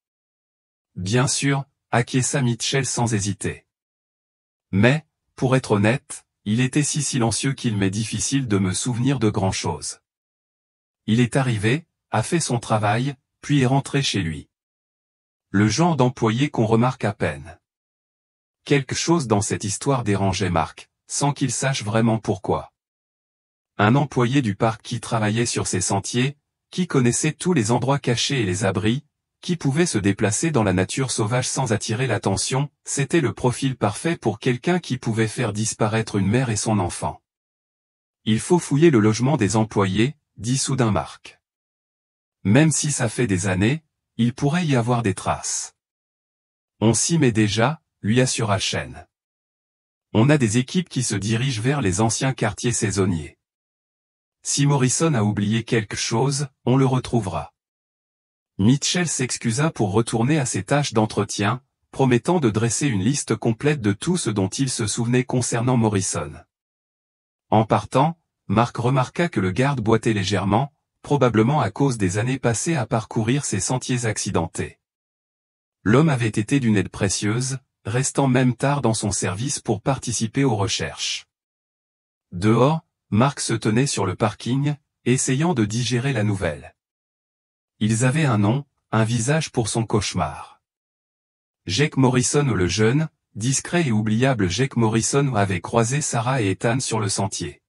Bien sûr, acquiesça Mitchell sans hésiter. Mais, pour être honnête, il était si silencieux qu'il m'est difficile de me souvenir de grand-chose. Il est arrivé, a fait son travail, puis est rentré chez lui. Le genre d'employé qu'on remarque à peine. Quelque chose dans cette histoire dérangeait Mark, sans qu'il sache vraiment pourquoi. Un employé du parc qui travaillait sur ces sentiers, qui connaissait tous les endroits cachés et les abris, qui pouvait se déplacer dans la nature sauvage sans attirer l'attention, c'était le profil parfait pour quelqu'un qui pouvait faire disparaître une mère et son enfant. Il faut fouiller le logement des employés, dit soudain Mark. Même si ça fait des années, il pourrait y avoir des traces. On s'y met déjà, lui assura Chen. On a des équipes qui se dirigent vers les anciens quartiers saisonniers. Si Morrison a oublié quelque chose, on le retrouvera. Mitchell s'excusa pour retourner à ses tâches d'entretien, promettant de dresser une liste complète de tout ce dont il se souvenait concernant Morrison. En partant, Mark remarqua que le garde boitait légèrement, probablement à cause des années passées à parcourir ces sentiers accidentés. L'homme avait été d'une aide précieuse, restant même tard dans son service pour participer aux recherches. Dehors, Mark se tenait sur le parking, essayant de digérer la nouvelle. Ils avaient un nom, un visage pour son cauchemar. Jake Morrison le jeune, discret et oubliable Jake Morrison avait croisé Sarah et Ethan sur le sentier.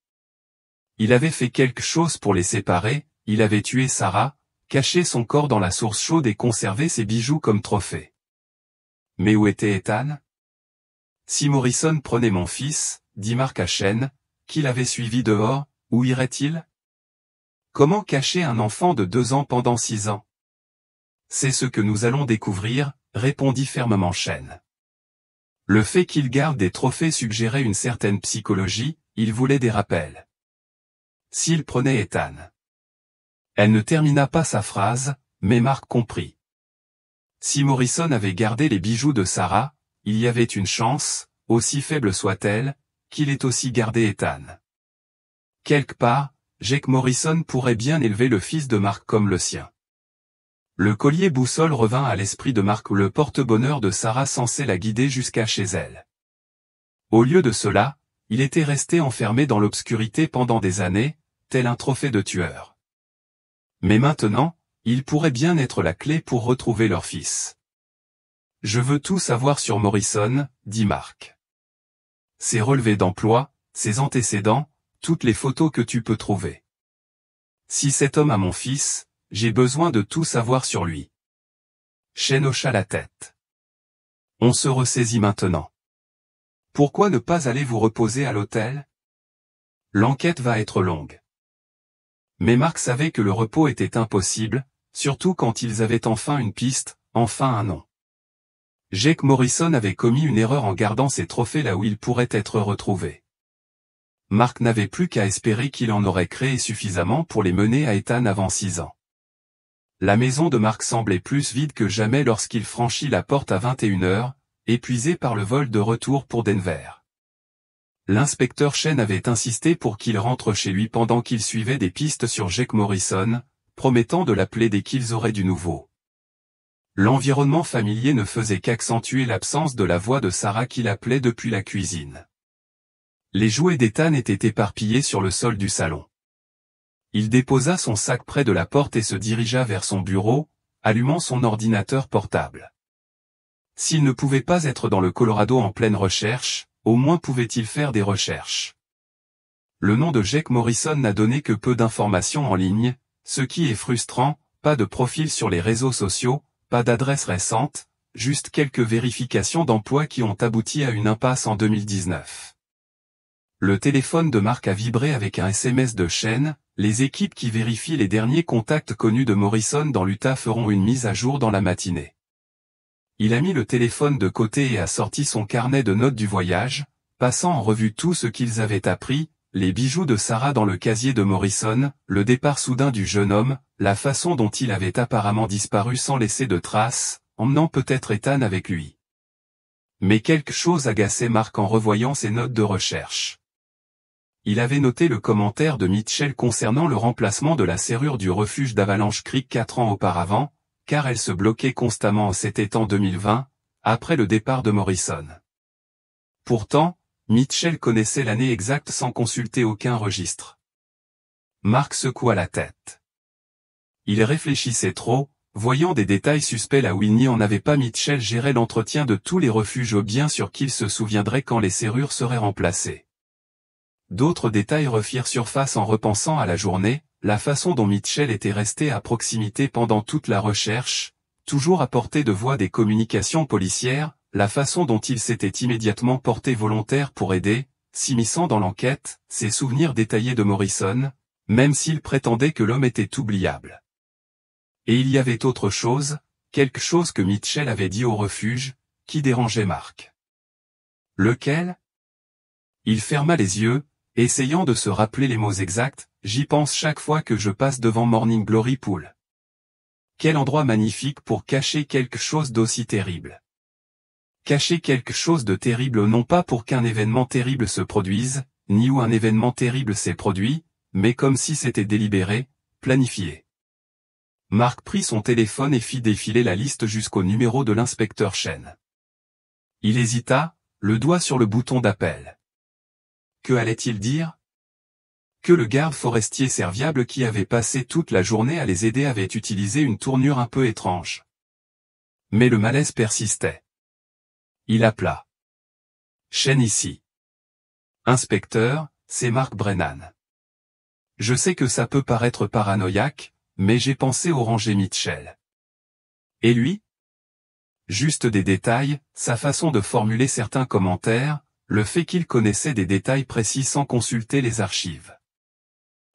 Il avait fait quelque chose pour les séparer, il avait tué Sarah, caché son corps dans la source chaude et conservé ses bijoux comme trophée. Mais où était Ethan? Si Morrison prenait mon fils, dit Mark à Shane, qui l'avait suivi dehors, où irait-il? Comment cacher un enfant de 2 ans pendant 6 ans? C'est ce que nous allons découvrir, répondit fermement Shane. Le fait qu'il garde des trophées suggérait une certaine psychologie, il voulait des rappels. S'il prenait Ethan. Elle ne termina pas sa phrase, mais Mark comprit. Si Morrison avait gardé les bijoux de Sarah, il y avait une chance, aussi faible soit-elle, qu'il ait aussi gardé Ethan. Quelque part, Jake Morrison pourrait bien élever le fils de Mark comme le sien. Le collier boussole revint à l'esprit de Mark, le porte-bonheur de Sarah censé la guider jusqu'à chez elle. Au lieu de cela, il était resté enfermé dans l'obscurité pendant des années, tel un trophée de tueur. Mais maintenant, il pourrait bien être la clé pour retrouver leur fils. Je veux tout savoir sur Morrison, dit Mark. Ses relevés d'emploi, ses antécédents, toutes les photos que tu peux trouver. Si cet homme a mon fils, j'ai besoin de tout savoir sur lui. Shane hocha la tête. On se ressaisit maintenant. Pourquoi ne pas aller vous reposer à l'hôtel? L'enquête va être longue. Mais Mark savait que le repos était impossible, surtout quand ils avaient enfin une piste, enfin un nom. Jake Morrison avait commis une erreur en gardant ses trophées là où ils pourraient être retrouvés. Mark n'avait plus qu'à espérer qu'il en aurait créé suffisamment pour les mener à Ethan avant 6 ans. La maison de Mark semblait plus vide que jamais lorsqu'il franchit la porte à 21h, épuisé par le vol de retour pour Denver. L'inspecteur Shane avait insisté pour qu'il rentre chez lui pendant qu'il suivait des pistes sur Jake Morrison, promettant de l'appeler dès qu'ils auraient du nouveau. L'environnement familier ne faisait qu'accentuer l'absence de la voix de Sarah qui l'appelait depuis la cuisine. Les jouets d'Ethan étaient éparpillés sur le sol du salon. Il déposa son sac près de la porte et se dirigea vers son bureau, allumant son ordinateur portable. S'il ne pouvait pas être dans le Colorado en pleine recherche, au moins pouvait-il faire des recherches. Le nom de Jake Morrison n'a donné que peu d'informations en ligne, ce qui est frustrant, pas de profil sur les réseaux sociaux, pas d'adresse récente, juste quelques vérifications d'emploi qui ont abouti à une impasse en 2019. Le téléphone de Mark a vibré avec un SMS de Shane, les équipes qui vérifient les derniers contacts connus de Morrison dans l'Utah feront une mise à jour dans la matinée. Il a mis le téléphone de côté et a sorti son carnet de notes du voyage, passant en revue tout ce qu'ils avaient appris, les bijoux de Sarah dans le casier de Morrison, le départ soudain du jeune homme, la façon dont il avait apparemment disparu sans laisser de traces, emmenant peut-être Ethan avec lui. Mais quelque chose agaçait Mark en revoyant ses notes de recherche. Il avait noté le commentaire de Mitchell concernant le remplacement de la serrure du refuge d'Avalanche Creek 4 ans auparavant, car elle se bloquait constamment c'était en 2020, après le départ de Morrison. Pourtant, Mitchell connaissait l'année exacte sans consulter aucun registre. Mark secoua la tête. Il réfléchissait trop, voyant des détails suspects là où il n'y en avait pas. Mitchell gérait l'entretien de tous les refuges bien sûr qu'il se souviendrait quand les serrures seraient remplacées. D'autres détails refirent surface en repensant à la journée, la façon dont Mitchell était resté à proximité pendant toute la recherche, toujours à portée de voix des communications policières, la façon dont il s'était immédiatement porté volontaire pour aider, s'immisçant dans l'enquête, ses souvenirs détaillés de Morrison, même s'il prétendait que l'homme était oubliable. Et il y avait autre chose, quelque chose que Mitchell avait dit au refuge, qui dérangeait Mark. Lequel? Il ferma les yeux, essayant de se rappeler les mots exacts, j'y pense chaque fois que je passe devant Morning Glory Pool. Quel endroit magnifique pour cacher quelque chose d'aussi terrible. Cacher quelque chose de terrible non pas pour qu'un événement terrible se produise, ni où un événement terrible s'est produit, mais comme si c'était délibéré, planifié. Mark prit son téléphone et fit défiler la liste jusqu'au numéro de l'inspecteur Chen. Il hésita, le doigt sur le bouton d'appel. Que allait-il dire? Que le garde forestier serviable qui avait passé toute la journée à les aider avait utilisé une tournure un peu étrange. Mais le malaise persistait. Il appela. Chen ici. Inspecteur, c'est Mark Brennan. Je sais que ça peut paraître paranoïaque, mais j'ai pensé au ranger Mitchell. Et lui? Juste des détails, sa façon de formuler certains commentaires, le fait qu'il connaissait des détails précis sans consulter les archives.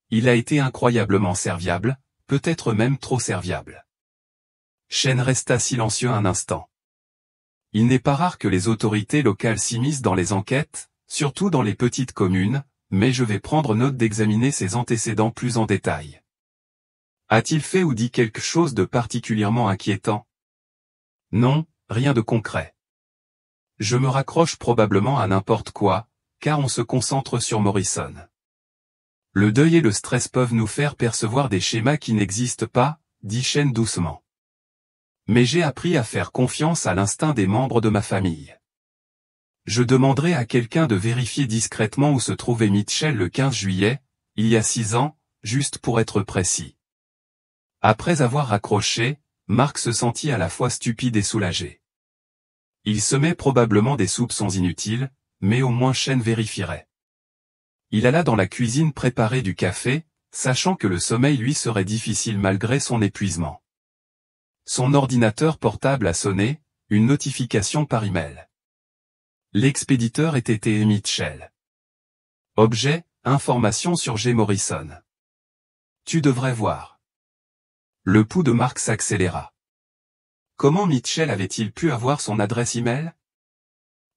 Il a été incroyablement serviable, peut-être même trop serviable. Chen resta silencieux un instant. Il n'est pas rare que les autorités locales s'immiscent dans les enquêtes, surtout dans les petites communes, mais je vais prendre note d'examiner ses antécédents plus en détail. A-t-il fait ou dit quelque chose de particulièrement inquiétant? Non, rien de concret. Je me raccroche probablement à n'importe quoi, car on se concentre sur Morrison. Le deuil et le stress peuvent nous faire percevoir des schémas qui n'existent pas, dit Chen doucement. Mais j'ai appris à faire confiance à l'instinct des membres de ma famille. Je demanderai à quelqu'un de vérifier discrètement où se trouvait Mitchell le 15 juillet, il y a 6 ans, juste pour être précis. Après avoir raccroché, Mark se sentit à la fois stupide et soulagé. Il semait probablement des soupçons inutiles, mais au moins Chen vérifierait. Il alla dans la cuisine préparer du café, sachant que le sommeil lui serait difficile malgré son épuisement. Son ordinateur portable a sonné, une notification par email. L'expéditeur était T. Mitchell. Objet, information sur G. Morrison. Tu devrais voir. Le pouls de Mark s'accéléra. Comment Mitchell avait-il pu avoir son adresse email?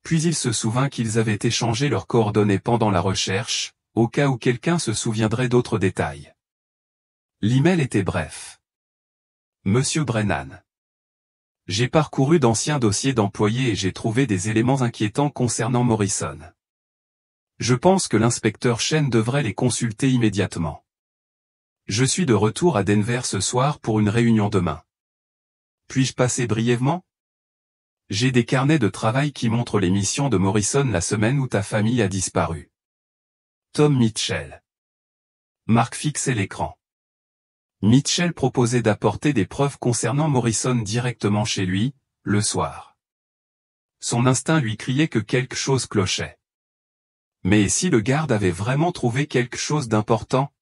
Puis il se souvint qu'ils avaient échangé leurs coordonnées pendant la recherche, au cas où quelqu'un se souviendrait d'autres détails. L'email était bref. Monsieur Brennan. J'ai parcouru d'anciens dossiers d'employés et j'ai trouvé des éléments inquiétants concernant Morrison. Je pense que l'inspecteur Chen devrait les consulter immédiatement. Je suis de retour à Denver ce soir pour une réunion demain. Puis-je passer brièvement? J'ai des carnets de travail qui montrent les missions de Morrison la semaine où ta famille a disparu. Tom Mitchell. Mark fixait l'écran. Mitchell proposait d'apporter des preuves concernant Morrison directement chez lui, le soir. Son instinct lui criait que quelque chose clochait. Mais et si le garde avait vraiment trouvé quelque chose d'important?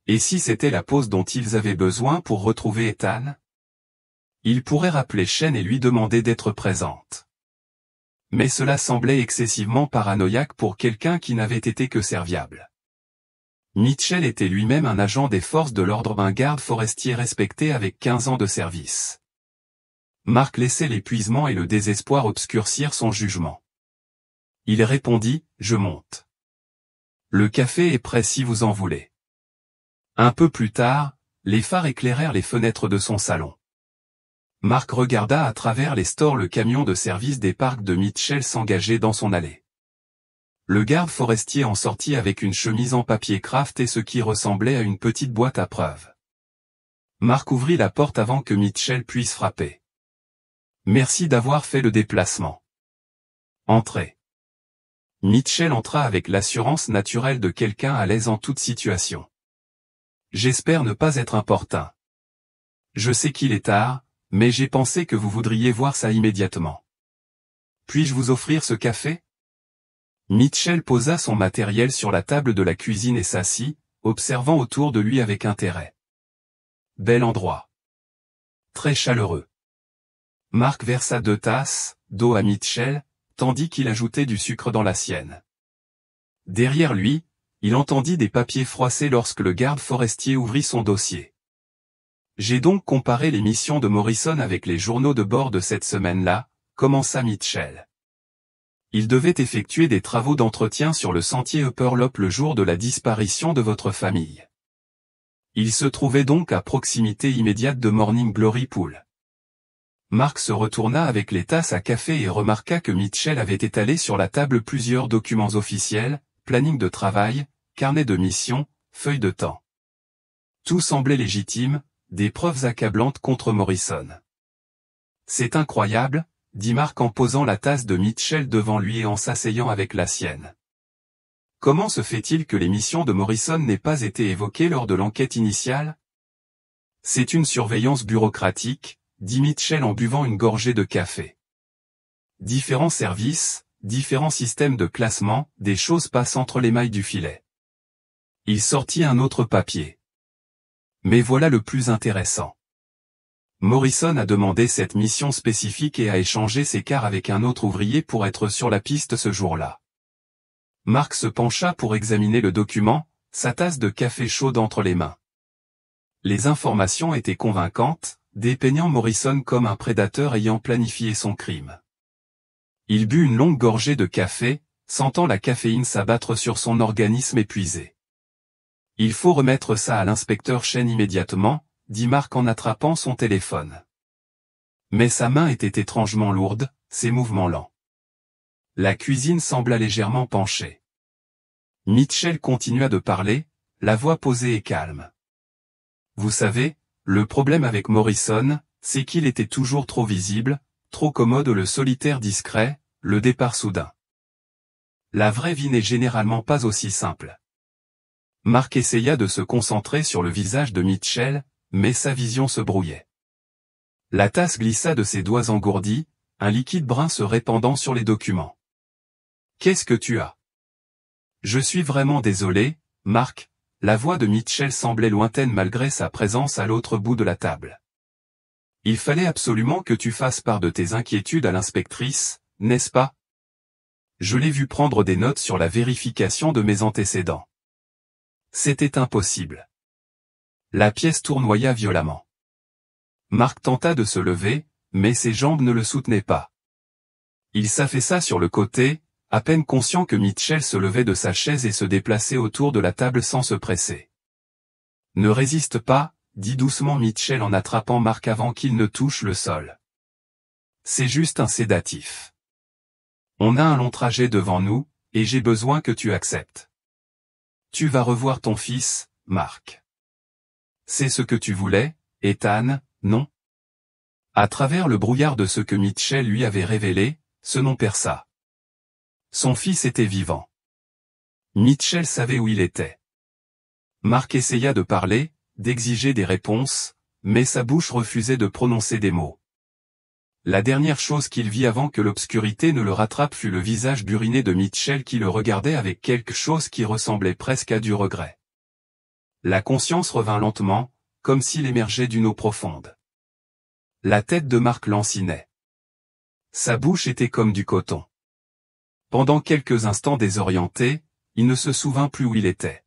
Et si c'était la pause dont ils avaient besoin pour retrouver Ethan? Il pourrait rappeler Chen et lui demander d'être présente. Mais cela semblait excessivement paranoïaque pour quelqu'un qui n'avait été que serviable. Mitchell était lui-même un agent des forces de l'ordre, un garde forestier respecté avec 15 ans de service. Mark laissait l'épuisement et le désespoir obscurcir son jugement. Il répondit, « Je monte. Le café est prêt si vous en voulez. » Un peu plus tard, les phares éclairèrent les fenêtres de son salon. Mark regarda à travers les stores le camion de service des parcs de Mitchell s'engager dans son allée. Le garde forestier en sortit avec une chemise en papier craft et ce qui ressemblait à une petite boîte à preuves. Mark ouvrit la porte avant que Mitchell puisse frapper. « Merci d'avoir fait le déplacement. Entrez. » Mitchell entra avec l'assurance naturelle de quelqu'un à l'aise en toute situation. « J'espère ne pas être importun. Je sais qu'il est tard, mais j'ai pensé que vous voudriez voir ça immédiatement. Puis-je vous offrir ce café? » Mitchell posa son matériel sur la table de la cuisine et s'assit, observant autour de lui avec intérêt. Bel endroit. Très chaleureux. Mark versa 2 tasses d'eau à Mitchell, tandis qu'il ajoutait du sucre dans la sienne. Derrière lui, il entendit des papiers froissés lorsque le garde forestier ouvrit son dossier. J'ai donc comparé les missions de Morrison avec les journaux de bord de cette semaine-là, commença Mitchell. Il devait effectuer des travaux d'entretien sur le sentier Upper Lope le jour de la disparition de votre famille. Il se trouvait donc à proximité immédiate de Morning Glory Pool. Mark se retourna avec les tasses à café et remarqua que Mitchell avait étalé sur la table plusieurs documents officiels, planning de travail, carnet de mission, feuille de temps. Tout semblait légitime, des preuves accablantes contre Morrison. C'est incroyable, dit Mark en posant la tasse de Mitchell devant lui et en s'asseyant avec la sienne. Comment se fait-il que les missions de Morrison n'aient pas été évoquées lors de l'enquête initiale? C'est une surveillance bureaucratique, dit Mitchell en buvant une gorgée de café. Différents services, différents systèmes de classement, des choses passent entre les mailles du filet. Il sortit un autre papier. Mais voilà le plus intéressant. Morrison a demandé cette mission spécifique et a échangé ses quarts avec un autre ouvrier pour être sur la piste ce jour-là. Mark se pencha pour examiner le document, sa tasse de café chaude entre les mains. Les informations étaient convaincantes, dépeignant Morrison comme un prédateur ayant planifié son crime. Il but une longue gorgée de café, sentant la caféine s'abattre sur son organisme épuisé. Il faut remettre ça à l'inspecteur Chen immédiatement, dit Mark en attrapant son téléphone. Mais sa main était étrangement lourde, ses mouvements lents. La cuisine sembla légèrement penchée. Mitchell continua de parler, la voix posée et calme. Vous savez, le problème avec Morrison, c'est qu'il était toujours trop visible, trop commode, le solitaire discret, le départ soudain. La vraie vie n'est généralement pas aussi simple. Mark essaya de se concentrer sur le visage de Mitchell, mais sa vision se brouillait. La tasse glissa de ses doigts engourdis, un liquide brun se répandant sur les documents. Qu'est-ce que tu as? Je suis vraiment désolé, Mark. La voix de Mitchell semblait lointaine malgré sa présence à l'autre bout de la table. Il fallait absolument que tu fasses part de tes inquiétudes à l'inspectrice, n'est-ce pas? Je l'ai vu prendre des notes sur la vérification de mes antécédents. C'était impossible. La pièce tournoya violemment. Mark tenta de se lever, mais ses jambes ne le soutenaient pas. Il s'affaissa sur le côté, à peine conscient que Mitchell se levait de sa chaise et se déplaçait autour de la table sans se presser. Ne résiste pas, dit doucement Mitchell en attrapant Mark avant qu'il ne touche le sol. C'est juste un sédatif. On a un long trajet devant nous, et j'ai besoin que tu acceptes. Tu vas revoir ton fils, Mark. C'est ce que tu voulais, Ethan, non? À travers le brouillard de ce que Mitchell lui avait révélé, ce nom perça. Son fils était vivant. Mitchell savait où il était. Mark essaya de parler, d'exiger des réponses, mais sa bouche refusait de prononcer des mots. La dernière chose qu'il vit avant que l'obscurité ne le rattrape fut le visage buriné de Mitchell qui le regardait avec quelque chose qui ressemblait presque à du regret. La conscience revint lentement, comme s'il émergeait d'une eau profonde. La tête de Mark lancinait. Sa bouche était comme du coton. Pendant quelques instants désorienté, il ne se souvint plus où il était.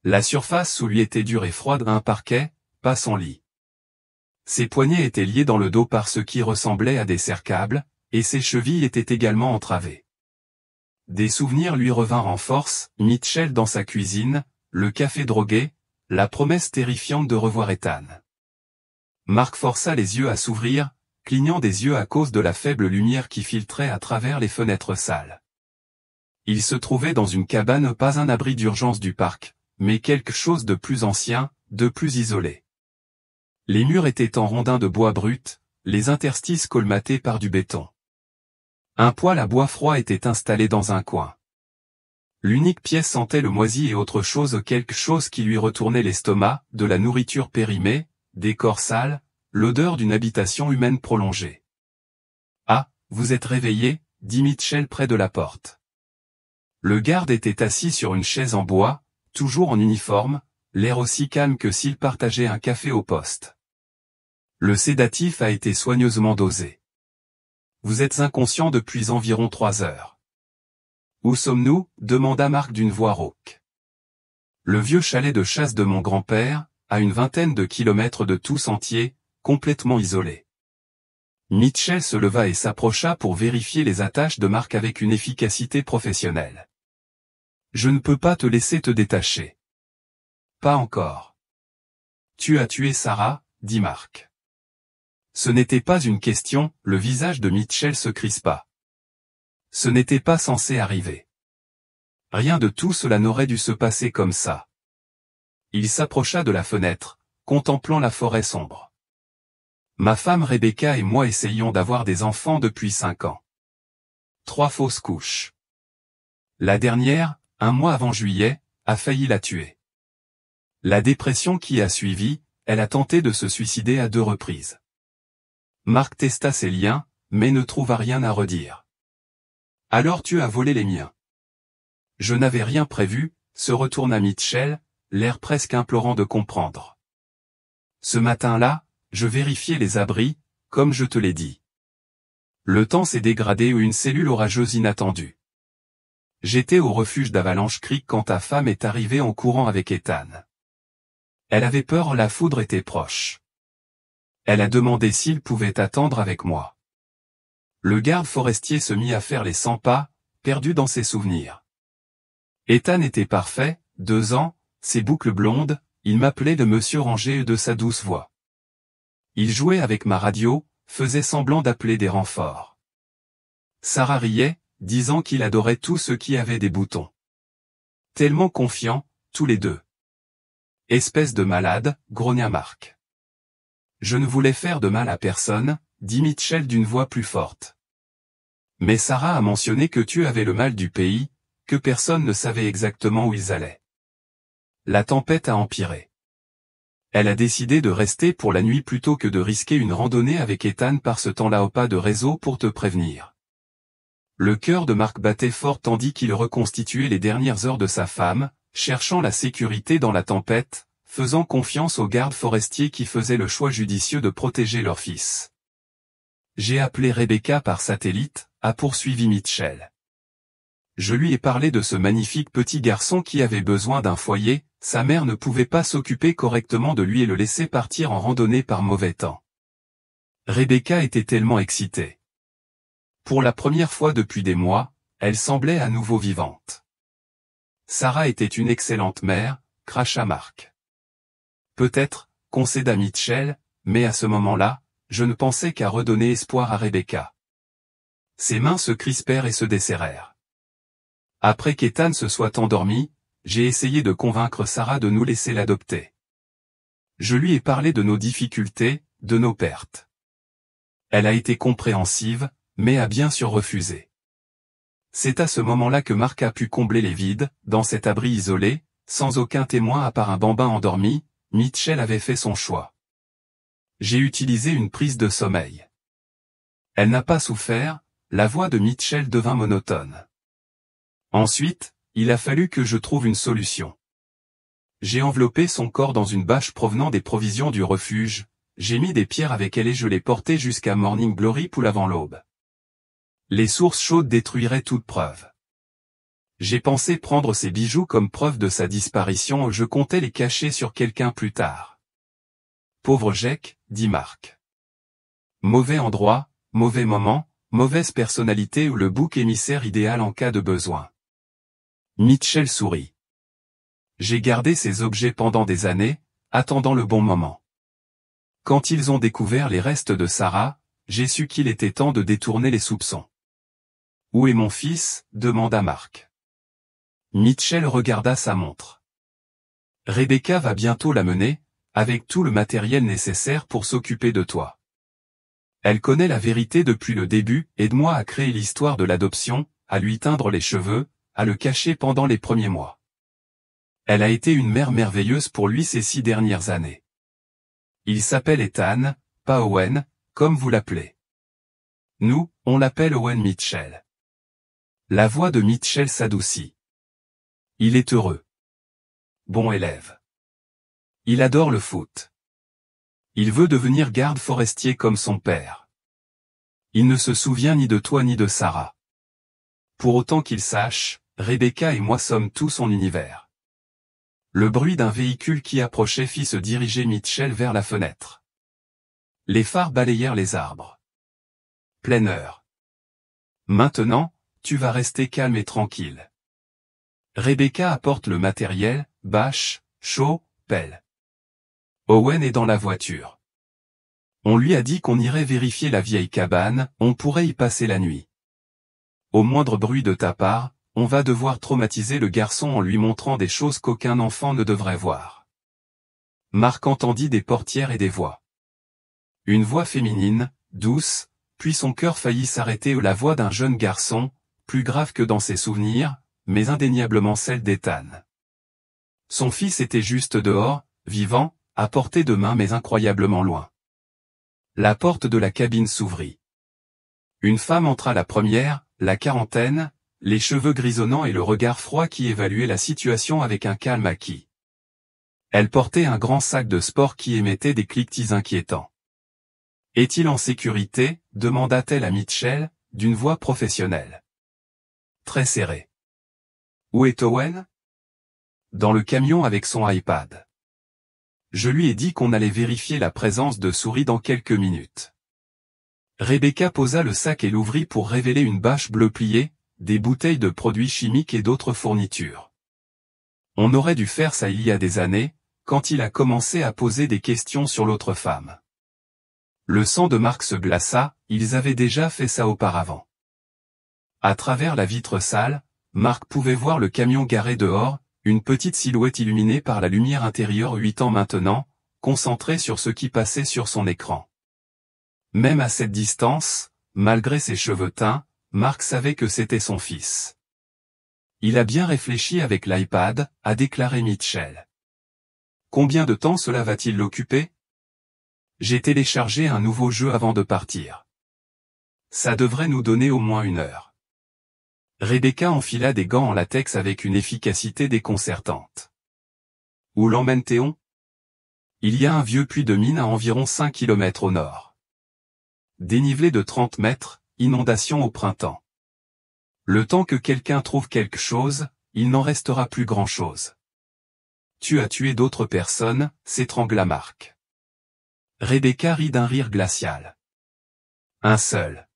La surface sous lui était dure et froide, un parquet, pas son lit. Ses poignets étaient liés dans le dos par ce qui ressemblait à des serre-câbles, et ses chevilles étaient également entravées. Des souvenirs lui revinrent en force, Mitchell dans sa cuisine, le café drogué, la promesse terrifiante de revoir Ethan. Mark força les yeux à s'ouvrir, clignant des yeux à cause de la faible lumière qui filtrait à travers les fenêtres sales. Il se trouvait dans une cabane, pas un abri d'urgence du parc, mais quelque chose de plus ancien, de plus isolé. Les murs étaient en rondins de bois brut, les interstices colmatés par du béton. Un poêle à bois froid était installé dans un coin. L'unique pièce sentait le moisi et autre chose, quelque chose qui lui retournait l'estomac, de la nourriture périmée, des corps sales, l'odeur d'une habitation humaine prolongée. « Ah, vous êtes réveillé » dit Mitchell près de la porte. Le garde était assis sur une chaise en bois, toujours en uniforme, l'air aussi calme que s'il partageait un café au poste. Le sédatif a été soigneusement dosé. Vous êtes inconscient depuis environ 3 heures. Où sommes-nous? Demanda Mark d'une voix rauque. Le vieux chalet de chasse de mon grand-père, à une vingtaine de kilomètres de tout sentier, complètement isolé. Mitchell se leva et s'approcha pour vérifier les attaches de Mark avec une efficacité professionnelle. Je ne peux pas te laisser te détacher. Pas encore. tu as tué Sarah, dit Mark. Ce n'était pas une question, le visage de Mitchell se crispa. Ce n'était pas censé arriver. Rien de tout cela n'aurait dû se passer comme ça. Il s'approcha de la fenêtre, contemplant la forêt sombre. Ma femme Rebecca et moi essayions d'avoir des enfants depuis 5 ans. 3 fausses couches. La dernière, un mois avant juillet, a failli la tuer. La dépression qui a suivi, elle a tenté de se suicider à 2 reprises. Mark testa ses liens, mais ne trouva rien à redire. Alors tu as volé les miens. Je n'avais rien prévu, se retourna Mitchell, l'air presque implorant de comprendre. Ce matin-là, je vérifiais les abris, comme je te l'ai dit. Le temps s'est dégradé ou une cellule orageuse inattendue. J'étais au refuge d'Avalanche Creek quand ta femme est arrivée en courant avec Ethan. Elle avait peur, la foudre était proche. Elle a demandé s'il pouvait attendre avec moi. Le garde forestier se mit à faire les 100 pas, perdu dans ses souvenirs. Ethan était parfait, 2 ans, ses boucles blondes, il m'appelait de Monsieur Ranger de sa douce voix. Il jouait avec ma radio, faisait semblant d'appeler des renforts. Sarah riait, disant qu'il adorait tous ceux qui avaient des boutons. Tellement confiants, tous les deux. Espèce de malade, grogna Mark. Je ne voulais faire de mal à personne, dit Mitchell d'une voix plus forte. Mais Sarah a mentionné que tu avais le mal du pays, que personne ne savait exactement où ils allaient. La tempête a empiré. Elle a décidé de rester pour la nuit plutôt que de risquer une randonnée avec Ethan par ce temps-là au pas de réseau pour te prévenir. Le cœur de Mark battait fort tandis qu'il reconstituait les dernières heures de sa femme, cherchant la sécurité dans la tempête, faisant confiance aux gardes forestiers qui faisaient le choix judicieux de protéger leur fils. J'ai appelé Rebecca par satellite, a poursuivi Mitchell. Je lui ai parlé de ce magnifique petit garçon qui avait besoin d'un foyer, sa mère ne pouvait pas s'occuper correctement de lui et le laisser partir en randonnée par mauvais temps. Rebecca était tellement excitée. Pour la première fois depuis des mois, elle semblait à nouveau vivante. Sarah était une excellente mère, cracha Mark. Peut-être, concéda Mitchell, mais à ce moment-là, je ne pensais qu'à redonner espoir à Rebecca. Ses mains se crispèrent et se desserrèrent. Après qu'Ethan se soit endormi, j'ai essayé de convaincre Sarah de nous laisser l'adopter. Je lui ai parlé de nos difficultés, de nos pertes. Elle a été compréhensive, mais a bien sûr refusé. C'est à ce moment-là que Mark a pu combler les vides, dans cet abri isolé, sans aucun témoin à part un bambin endormi. Mitchell avait fait son choix. J'ai utilisé une prise de sommeil. Elle n'a pas souffert, la voix de Mitchell devint monotone. Ensuite, il a fallu que je trouve une solution. J'ai enveloppé son corps dans une bâche provenant des provisions du refuge, j'ai mis des pierres avec elle et je l'ai portée jusqu'à Morning Glory Pool avant l'aube. Les sources chaudes détruiraient toute preuve. J'ai pensé prendre ces bijoux comme preuve de sa disparition, je comptais les cacher sur quelqu'un plus tard. Pauvre Jack, dit Mark. Mauvais endroit, mauvais moment, mauvaise personnalité ou le bouc émissaire idéal en cas de besoin. Mitchell sourit. J'ai gardé ces objets pendant des années, attendant le bon moment. Quand ils ont découvert les restes de Sarah, j'ai su qu'il était temps de détourner les soupçons. Où est mon fils ? demanda Mark. Mitchell regarda sa montre. Rebecca va bientôt l'amener, avec tout le matériel nécessaire pour s'occuper de toi. Elle connaît la vérité depuis le début, aide-moi à créer l'histoire de l'adoption, à lui teindre les cheveux, à le cacher pendant les premiers mois. Elle a été une mère merveilleuse pour lui ces 6 dernières années. Il s'appelle Ethan, pas Owen, comme vous l'appelez. Nous, on l'appelle Owen Mitchell. La voix de Mitchell s'adoucit. Il est heureux. Bon élève. Il adore le foot. Il veut devenir garde forestier comme son père. Il ne se souvient ni de toi ni de Sarah. Pour autant qu'il sache, Rebecca et moi sommes tout son univers. Le bruit d'un véhicule qui approchait fit se diriger Mitchell vers la fenêtre. Les phares balayèrent les arbres. Pleine heure. Maintenant, tu vas rester calme et tranquille. Rebecca apporte le matériel, bâche, chaud, pelle. Owen est dans la voiture. On lui a dit qu'on irait vérifier la vieille cabane, on pourrait y passer la nuit. Au moindre bruit de ta part, on va devoir traumatiser le garçon en lui montrant des choses qu'aucun enfant ne devrait voir. Mark entendit des portières et des voix. Une voix féminine, douce, puis son cœur faillit s'arrêter la voix d'un jeune garçon, plus grave que dans ses souvenirs, mais indéniablement celle d'Ethan. Son fils était juste dehors, vivant, à portée de main mais incroyablement loin. La porte de la cabine s'ouvrit. Une femme entra la première, la quarantaine, les cheveux grisonnants et le regard froid qui évaluait la situation avec un calme acquis. Elle portait un grand sac de sport qui émettait des cliquetis inquiétants. « Est-il en sécurité ?» demanda-t-elle à Mitchell, d'une voix professionnelle. Très serrée. « Où est Owen ?» Dans le camion avec son iPad. Je lui ai dit qu'on allait vérifier la présence de souris dans quelques minutes. Rebecca posa le sac et l'ouvrit pour révéler une bâche bleue pliée, des bouteilles de produits chimiques et d'autres fournitures. On aurait dû faire ça il y a des années, quand il a commencé à poser des questions sur l'autre femme. Le sang de Mark se glaça, ils avaient déjà fait ça auparavant. À travers la vitre sale, Mark pouvait voir le camion garé dehors, une petite silhouette illuminée par la lumière intérieure 8 ans maintenant, concentrée sur ce qui passait sur son écran. Même à cette distance, malgré ses cheveux teints, Mark savait que c'était son fils. Il a bien réfléchi avec l'iPad, a déclaré Mitchell. Combien de temps cela va-t-il l'occuper ? J'ai téléchargé un nouveau jeu avant de partir. Ça devrait nous donner au moins 1 heure. Rebecca enfila des gants en latex avec une efficacité déconcertante. Où l'emmène-t-on ? Il y a un vieux puits de mine à environ 5 km au nord. Dénivelé de 30 mètres, inondation au printemps. Le temps que quelqu'un trouve quelque chose, il n'en restera plus grand-chose. Tu as tué d'autres personnes, s'étrangla Mark. Rebecca rit d'un rire glacial. Un seul.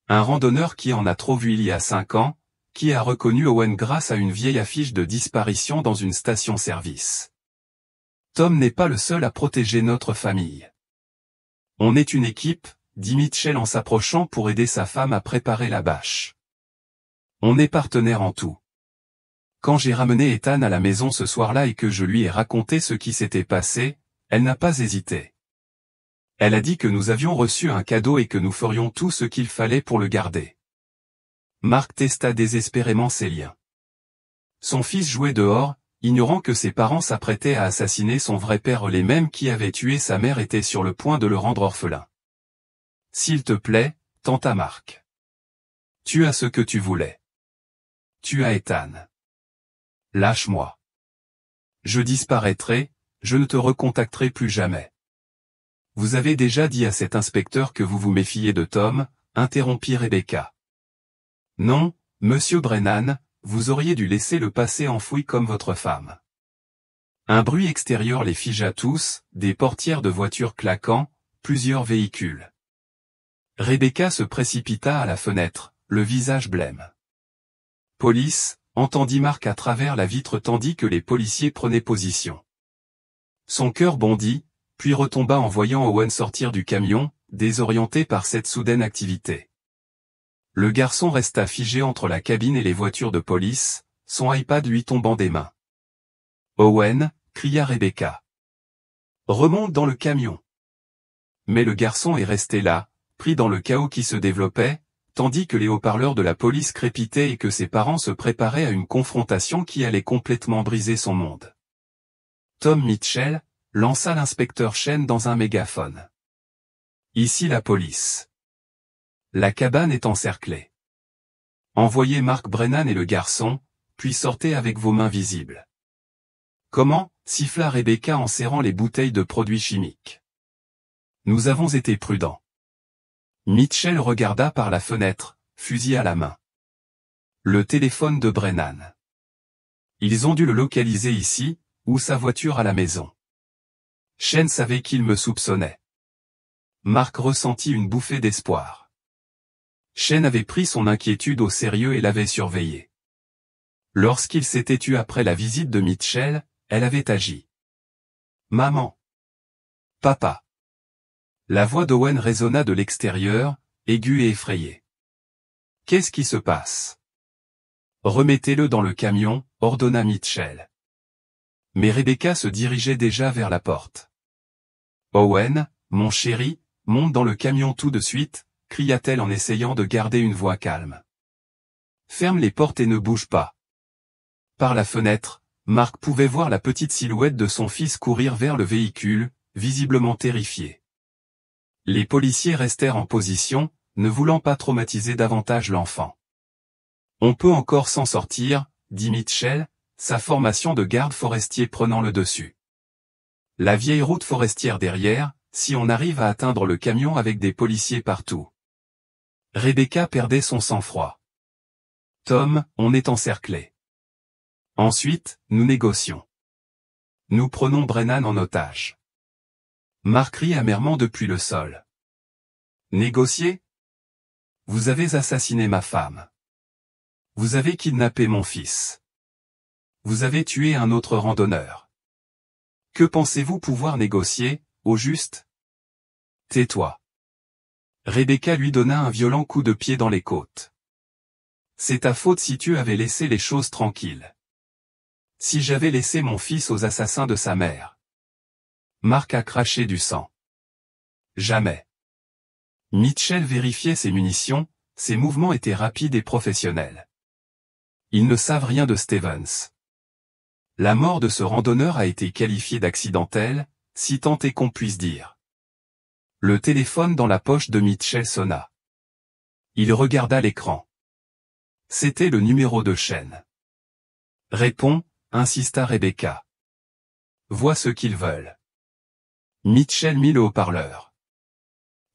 Un randonneur qui en a trop vu il y a 5 ans, qui a reconnu Owen grâce à une vieille affiche de disparition dans une station-service. Tom n'est pas le seul à protéger notre famille. On est une équipe, dit Mitchell en s'approchant pour aider sa femme à préparer la bâche. On est partenaires en tout. Quand j'ai ramené Ethan à la maison ce soir-là et que je lui ai raconté ce qui s'était passé, elle n'a pas hésité. Elle a dit que nous avions reçu un cadeau et que nous ferions tout ce qu'il fallait pour le garder. Mark testa désespérément ses liens. Son fils jouait dehors, ignorant que ses parents s'apprêtaient à assassiner son vrai père, les mêmes qui avaient tué sa mère étaient sur le point de le rendre orphelin. S'il te plaît, tenta Mark. Tu as ce que tu voulais. Tu as Ethan. Lâche-moi. Je disparaîtrai, je ne te recontacterai plus jamais. Vous avez déjà dit à cet inspecteur que vous vous méfiez de Tom, interrompit Rebecca. Non, monsieur Brennan, vous auriez dû laisser le passé enfoui comme votre femme. Un bruit extérieur les figea tous, des portières de voitures claquant, plusieurs véhicules. Rebecca se précipita à la fenêtre, le visage blême. Police, entendit Mark à travers la vitre tandis que les policiers prenaient position. Son cœur bondit, puis retomba en voyant Owen sortir du camion, désorienté par cette soudaine activité. Le garçon resta figé entre la cabine et les voitures de police, son iPad lui tombant des mains. « Owen !» cria Rebecca. « Remonte dans le camion !» Mais le garçon est resté là, pris dans le chaos qui se développait, tandis que les haut-parleurs de la police crépitaient et que ses parents se préparaient à une confrontation qui allait complètement briser son monde. Tom Mitchell lança l'inspecteur Chen dans un mégaphone. Ici la police. La cabane est encerclée. Envoyez Mark Brennan et le garçon, puis sortez avec vos mains visibles. Comment ? Siffla Rebecca en serrant les bouteilles de produits chimiques. Nous avons été prudents. Mitchell regarda par la fenêtre, fusil à la main. Le téléphone de Brennan. Ils ont dû le localiser ici, ou sa voiture à la maison. Chen savait qu'il me soupçonnait. Mark ressentit une bouffée d'espoir. Chen avait pris son inquiétude au sérieux et l'avait surveillé. Lorsqu'il s'était tu après la visite de Mitchell, elle avait agi. Maman. Papa. La voix d'Owen résonna de l'extérieur, aiguë et effrayée. Qu'est-ce qui se passe? Remettez-le dans le camion, ordonna Mitchell. Mais Rebecca se dirigeait déjà vers la porte. Owen, mon chéri, monte dans le camion tout de suite, cria-t-elle en essayant de garder une voix calme. Ferme les portes et ne bouge pas. Par la fenêtre, Mark pouvait voir la petite silhouette de son fils courir vers le véhicule, visiblement terrifié. Les policiers restèrent en position, ne voulant pas traumatiser davantage l'enfant. On peut encore s'en sortir, dit Mitchell, sa formation de garde forestier prenant le dessus. La vieille route forestière derrière, si on arrive à atteindre le camion avec des policiers partout. Rebecca perdait son sang-froid. Tom, on est encerclé. Ensuite, nous négocions. Nous prenons Brennan en otage. Mark rit amèrement depuis le sol. Négocier? Vous avez assassiné ma femme. Vous avez kidnappé mon fils. Vous avez tué un autre randonneur. Que pensez-vous pouvoir négocier, au juste? Tais-toi. Rebecca lui donna un violent coup de pied dans les côtes. C'est ta faute si tu avais laissé les choses tranquilles. Si j'avais laissé mon fils aux assassins de sa mère. Mark a craché du sang. Jamais. Mitchell vérifiait ses munitions, ses mouvements étaient rapides et professionnels. Ils ne savent rien de Stevens. La mort de ce randonneur a été qualifiée d'accidentelle, si tant est qu'on puisse dire. Le téléphone dans la poche de Mitchell sonna. Il regarda l'écran. C'était le numéro de chaîne. Réponds, insista Rebecca. Vois ce qu'ils veulent. Mitchell mit le haut-parleur.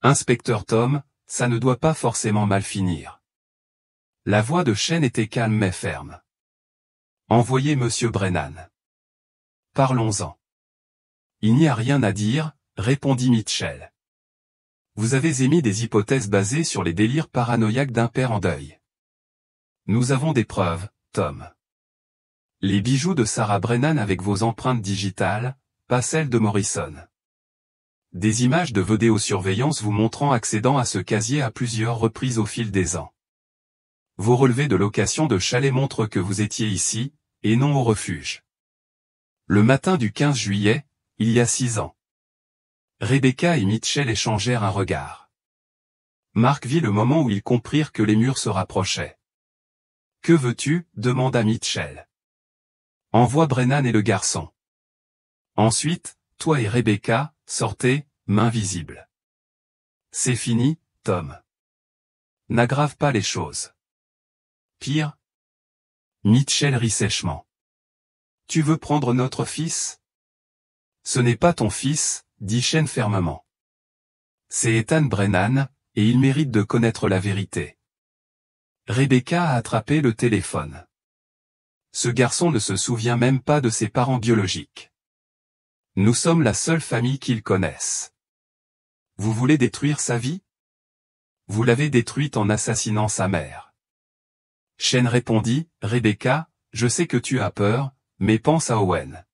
Inspecteur Tom, ça ne doit pas forcément mal finir. La voix de Shane était calme mais ferme. Envoyez Monsieur Brennan. Parlons-en. Il n'y a rien à dire, répondit Mitchell. Vous avez émis des hypothèses basées sur les délires paranoïaques d'un père en deuil. Nous avons des preuves, Tom. Les bijoux de Sarah Brennan avec vos empreintes digitales, pas celles de Morrison. Des images de vidéosurveillance vous montrant accédant à ce casier à plusieurs reprises au fil des ans. Vos relevés de location de chalet montrent que vous étiez ici, et non au refuge. Le matin du 15 juillet, il y a 6 ans. Rebecca et Mitchell échangèrent un regard. Mark vit le moment où ils comprirent que les murs se rapprochaient. Que veux-tu? Demanda Mitchell. Envoie Brennan et le garçon. Ensuite, toi et Rebecca, sortez, mains visibles. C'est fini, Tom. N'aggrave pas les choses. Pire? Mitchell rit sèchement. Tu veux prendre notre fils? Ce n'est pas ton fils, dit Shane fermement. C'est Ethan Brennan, et il mérite de connaître la vérité. Rebecca a attrapé le téléphone. Ce garçon ne se souvient même pas de ses parents biologiques. Nous sommes la seule famille qu'ils connaissent. Vous voulez détruire sa vie? Vous l'avez détruite en assassinant sa mère. Shane répondit, Rebecca, je sais que tu as peur, mais pense à Owen.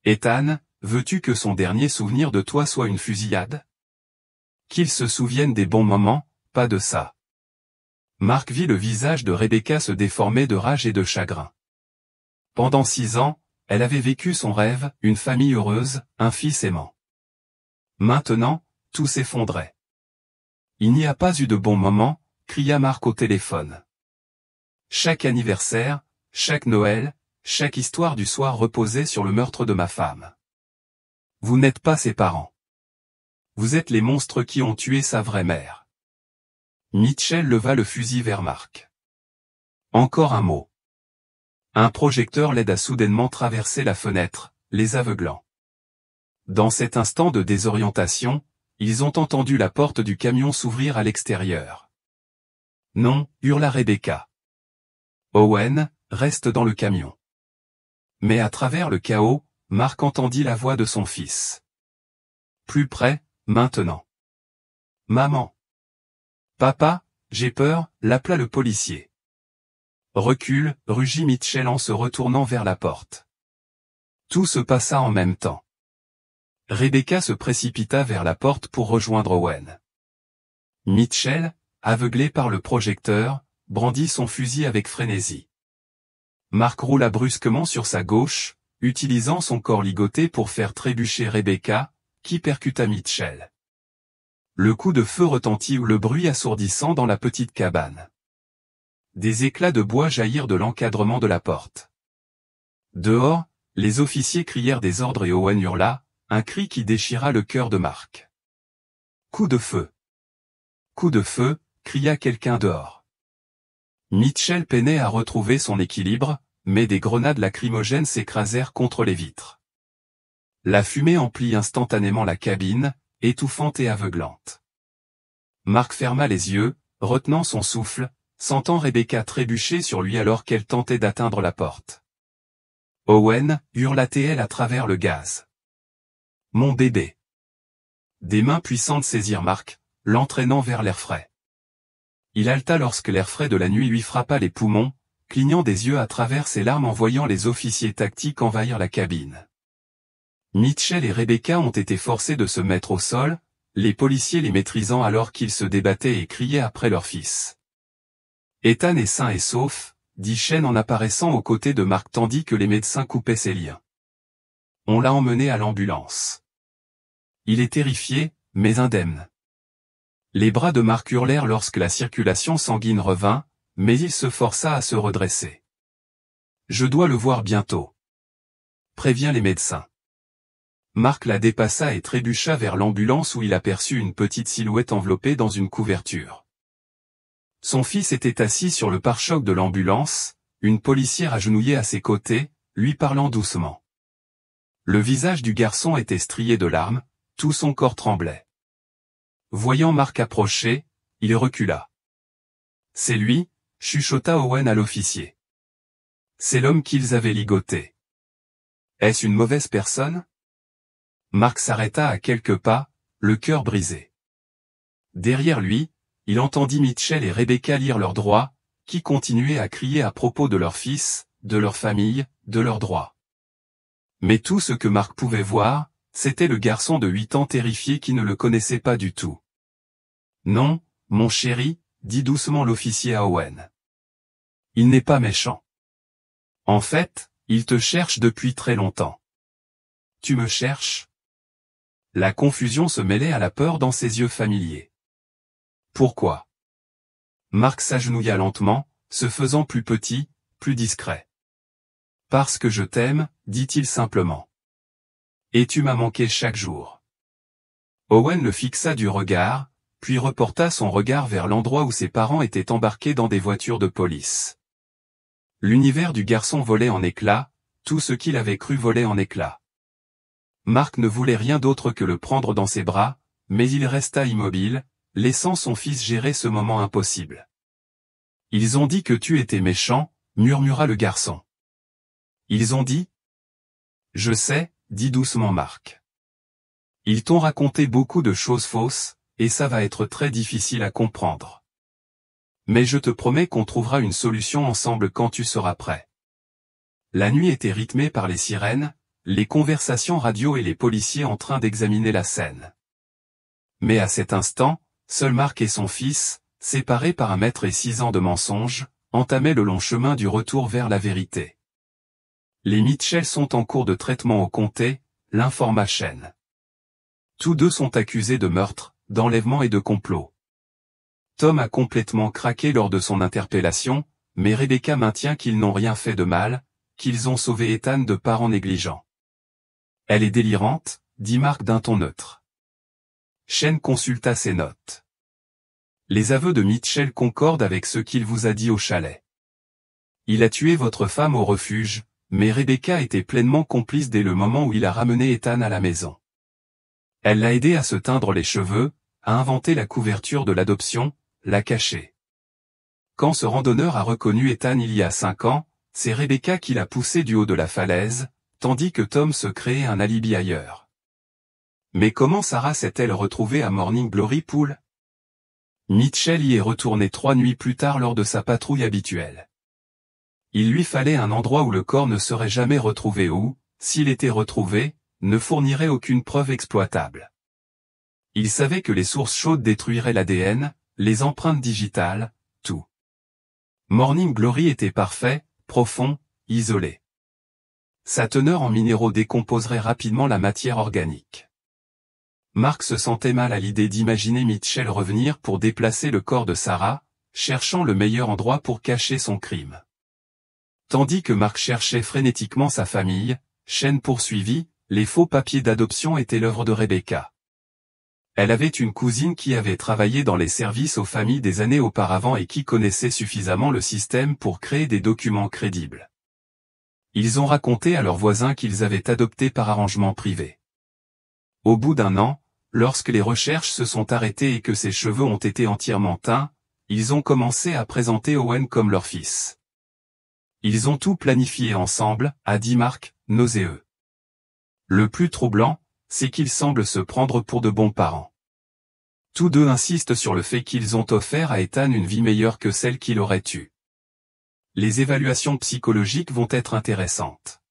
Ethan, veux-tu que son dernier souvenir de toi soit une fusillade? Qu'il se souvienne des bons moments, pas de ça. Mark vit le visage de Rebecca se déformer de rage et de chagrin. Pendant 6 ans, elle avait vécu son rêve, une famille heureuse, un fils aimant. Maintenant, tout s'effondrait. Il n'y a pas eu de bons moments, cria Mark au téléphone. Chaque anniversaire, chaque Noël, chaque histoire du soir reposait sur le meurtre de ma femme. Vous n'êtes pas ses parents. Vous êtes les monstres qui ont tué sa vraie mère. Mitchell leva le fusil vers Mark. Encore un mot. Un projecteur LED a soudainement traversé la fenêtre, les aveuglant. Dans cet instant de désorientation, ils ont entendu la porte du camion s'ouvrir à l'extérieur. Non, hurla Rebecca. Owen, reste dans le camion. Mais à travers le chaos, Mark entendit la voix de son fils. Plus près, maintenant. Maman. Papa, j'ai peur, l'appela le policier. Recule, rugit Mitchell en se retournant vers la porte. Tout se passa en même temps. Rebecca se précipita vers la porte pour rejoindre Owen. Mitchell, aveuglé par le projecteur, brandit son fusil avec frénésie. Mark roula brusquement sur sa gauche, utilisant son corps ligoté pour faire trébucher Rebecca, qui percuta Mitchell. Le coup de feu retentit ou le bruit assourdissant dans la petite cabane. Des éclats de bois jaillirent de l'encadrement de la porte. Dehors, les officiers crièrent des ordres et Owen hurla, un cri qui déchira le cœur de Mark. Coup de feu! Coup de feu! Cria quelqu'un dehors. Mitchell peinait à retrouver son équilibre, mais des grenades lacrymogènes s'écrasèrent contre les vitres. La fumée emplit instantanément la cabine, étouffante et aveuglante. Mark ferma les yeux, retenant son souffle, sentant Rebecca trébucher sur lui alors qu'elle tentait d'atteindre la porte. Owen, hurla-t-elle à travers le gaz. Mon bébé. Des mains puissantes saisirent Mark, l'entraînant vers l'air frais. Il haleta lorsque l'air frais de la nuit lui frappa les poumons, clignant des yeux à travers ses larmes en voyant les officiers tactiques envahir la cabine. Mitchell et Rebecca ont été forcés de se mettre au sol, les policiers les maîtrisant alors qu'ils se débattaient et criaient après leur fils. Ethan est sain et sauf, dit Shane en apparaissant aux côtés de Mark tandis que les médecins coupaient ses liens. On l'a emmené à l'ambulance. Il est terrifié, mais indemne. Les bras de Mark hurlèrent lorsque la circulation sanguine revint, mais il se força à se redresser. Je dois le voir bientôt. Préviens les médecins. Mark la dépassa et trébucha vers l'ambulance où il aperçut une petite silhouette enveloppée dans une couverture. Son fils était assis sur le pare-choc de l'ambulance, une policière agenouillée à ses côtés, lui parlant doucement. Le visage du garçon était strié de larmes, tout son corps tremblait. Voyant Mark approcher, il recula. C'est lui, chuchota Owen à l'officier. C'est l'homme qu'ils avaient ligoté. Est-ce une mauvaise personne? Mark s'arrêta à quelques pas, le cœur brisé. Derrière lui, il entendit Mitchell et Rebecca lire leurs droits, qui continuaient à crier à propos de leur fils, de leur famille, de leurs droits. Mais tout ce que Mark pouvait voir, c'était le garçon de 8 ans terrifié qui ne le connaissait pas du tout. Non, mon chéri, dit doucement l'officier à Owen. Il n'est pas méchant. En fait, il te cherche depuis très longtemps. Tu me cherches? La confusion se mêlait à la peur dans ses yeux familiers. Pourquoi? Mark s'agenouilla lentement, se faisant plus petit, plus discret. Parce que je t'aime, dit-il simplement. Et tu m'as manqué chaque jour. Owen le fixa du regard, puis reporta son regard vers l'endroit où ses parents étaient embarqués dans des voitures de police. L'univers du garçon volait en éclats, tout ce qu'il avait cru voler en éclats. Mark ne voulait rien d'autre que le prendre dans ses bras, mais il resta immobile, laissant son fils gérer ce moment impossible. Ils ont dit que tu étais méchant, murmura le garçon. Ils ont dit? Je sais, dit doucement Mark. Ils t'ont raconté beaucoup de choses fausses, et ça va être très difficile à comprendre. Mais je te promets qu'on trouvera une solution ensemble quand tu seras prêt. La nuit était rythmée par les sirènes, les conversations radio et les policiers en train d'examiner la scène. Mais à cet instant, seul Mark et son fils, séparés par 1 mètre et 6 ans de mensonges, entamaient le long chemin du retour vers la vérité. Les Mitchell sont en cours de traitement au comté, l'informa Shane. Tous deux sont accusés de meurtre, d'enlèvement et de complot. Tom a complètement craqué lors de son interpellation, mais Rebecca maintient qu'ils n'ont rien fait de mal, qu'ils ont sauvé Ethan de parents négligents. Elle est délirante, dit Mark d'un ton neutre. Shane consulta ses notes. Les aveux de Mitchell concordent avec ce qu'il vous a dit au chalet. Il a tué votre femme au refuge, mais Rebecca était pleinement complice dès le moment où il a ramené Ethan à la maison. Elle l'a aidé à se teindre les cheveux, à inventer la couverture de l'adoption, l'a caché. Quand ce randonneur a reconnu Ethan il y a 5 ans, c'est Rebecca qui l'a poussé du haut de la falaise, tandis que Tom se créait un alibi ailleurs. Mais comment Sarah s'est-elle retrouvée à Morning Glory Pool? Mitchell y est retourné 3 nuits plus tard lors de sa patrouille habituelle. Il lui fallait un endroit où le corps ne serait jamais retrouvé ou, s'il était retrouvé, ne fournirait aucune preuve exploitable. Il savait que les sources chaudes détruiraient l'ADN, les empreintes digitales, tout. Morning Glory était parfait, profond, isolé. Sa teneur en minéraux décomposerait rapidement la matière organique. Mark se sentait mal à l'idée d'imaginer Mitchell revenir pour déplacer le corps de Sarah, cherchant le meilleur endroit pour cacher son crime. Tandis que Mark cherchait frénétiquement sa famille, chaîne poursuivie, les faux papiers d'adoption étaient l'œuvre de Rebecca. Elle avait une cousine qui avait travaillé dans les services aux familles des années auparavant et qui connaissait suffisamment le système pour créer des documents crédibles. Ils ont raconté à leurs voisins qu'ils avaient adopté par arrangement privé. Au bout d'un an, lorsque les recherches se sont arrêtées et que ses cheveux ont été entièrement teints, ils ont commencé à présenter Owen comme leur fils. Ils ont tout planifié ensemble, a dit Mark, nauséeux. Le plus troublant, c'est qu'ils semblent se prendre pour de bons parents. Tous deux insistent sur le fait qu'ils ont offert à Ethan une vie meilleure que celle qu'il aurait eue. Les évaluations psychologiques vont être intéressantes.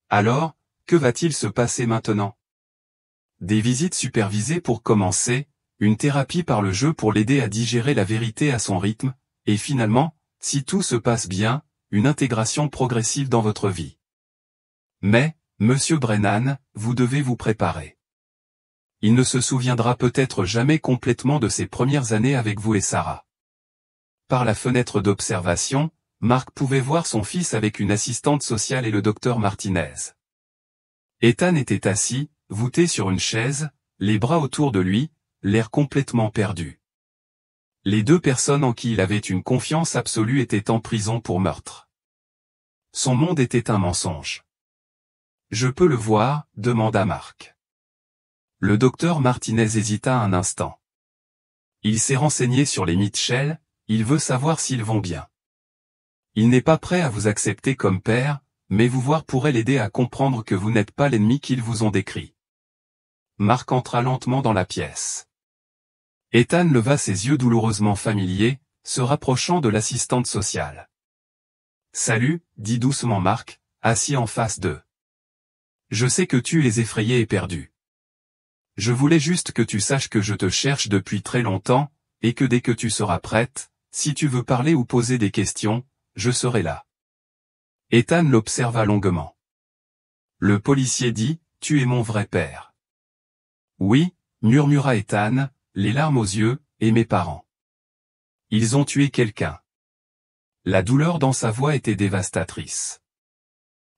Alors, que va-t-il se passer maintenant? Des visites supervisées pour commencer, une thérapie par le jeu pour l'aider à digérer la vérité à son rythme, et finalement, si tout se passe bien, une intégration progressive dans votre vie. Mais, Monsieur Brennan, vous devez vous préparer. Il ne se souviendra peut-être jamais complètement de ses premières années avec vous et Sarah. Par la fenêtre d'observation, Mark pouvait voir son fils avec une assistante sociale et le docteur Martinez. Ethan était assis, voûté sur une chaise, les bras autour de lui, l'air complètement perdu. Les deux personnes en qui il avait une confiance absolue étaient en prison pour meurtre. Son monde était un mensonge. Je peux le voir, demanda Mark. Le docteur Martinez hésita un instant. Il s'est renseigné sur les Mitchell, il veut savoir s'ils vont bien. Il n'est pas prêt à vous accepter comme père, mais vous voir pourrait l'aider à comprendre que vous n'êtes pas l'ennemi qu'ils vous ont décrit. Mark entra lentement dans la pièce. Ethan leva ses yeux douloureusement familiers, se rapprochant de l'assistante sociale. « Salut », dit doucement Mark, assis en face d'eux. « Je sais que tu es effrayé et perdu. Je voulais juste que tu saches que je te cherche depuis très longtemps, et que dès que tu seras prête, si tu veux parler ou poser des questions, je serai là. » Ethan l'observa longuement. Le policier dit, « Tu es mon vrai père. » Oui, murmura Ethan, les larmes aux yeux, et mes parents. Ils ont tué quelqu'un. La douleur dans sa voix était dévastatrice.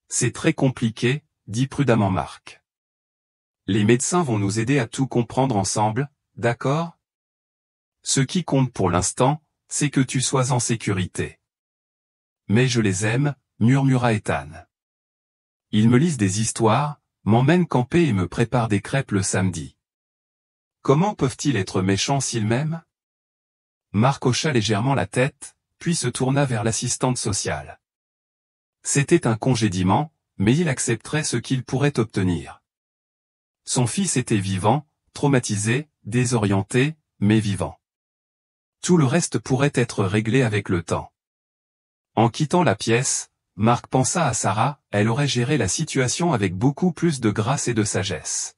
C'est très compliqué, dit prudemment Mark. Les médecins vont nous aider à tout comprendre ensemble, d'accord? Ce qui compte pour l'instant, c'est que tu sois en sécurité. Mais je les aime, murmura Ethan. Ils me lisent des histoires, m'emmènent camper et me préparent des crêpes le samedi. Comment peuvent-ils être méchants s'ils m'aiment? Mark hocha légèrement la tête, puis se tourna vers l'assistante sociale. C'était un congédiement, mais il accepterait ce qu'il pourrait obtenir. Son fils était vivant, traumatisé, désorienté, mais vivant. Tout le reste pourrait être réglé avec le temps. En quittant la pièce, Mark pensa à Sarah, elle aurait géré la situation avec beaucoup plus de grâce et de sagesse.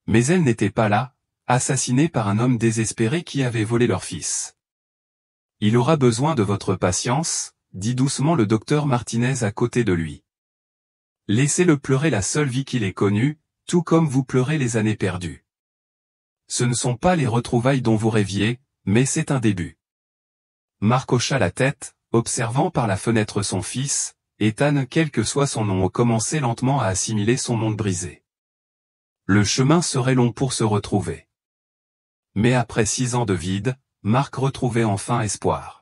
Mais elle n'était pas là, assassinée par un homme désespéré qui avait volé leur fils. Il aura besoin de votre patience, dit doucement le docteur Martinez à côté de lui. Laissez-le pleurer la seule vie qu'il ait connue, tout comme vous pleurez les années perdues. Ce ne sont pas les retrouvailles dont vous rêviez, mais c'est un début. Mark hocha la tête, observant par la fenêtre son fils, Ethan, quel que soit son nom, commençait lentement à assimiler son monde brisé. Le chemin serait long pour se retrouver. Mais après 6 ans de vide, Mark retrouvait enfin espoir.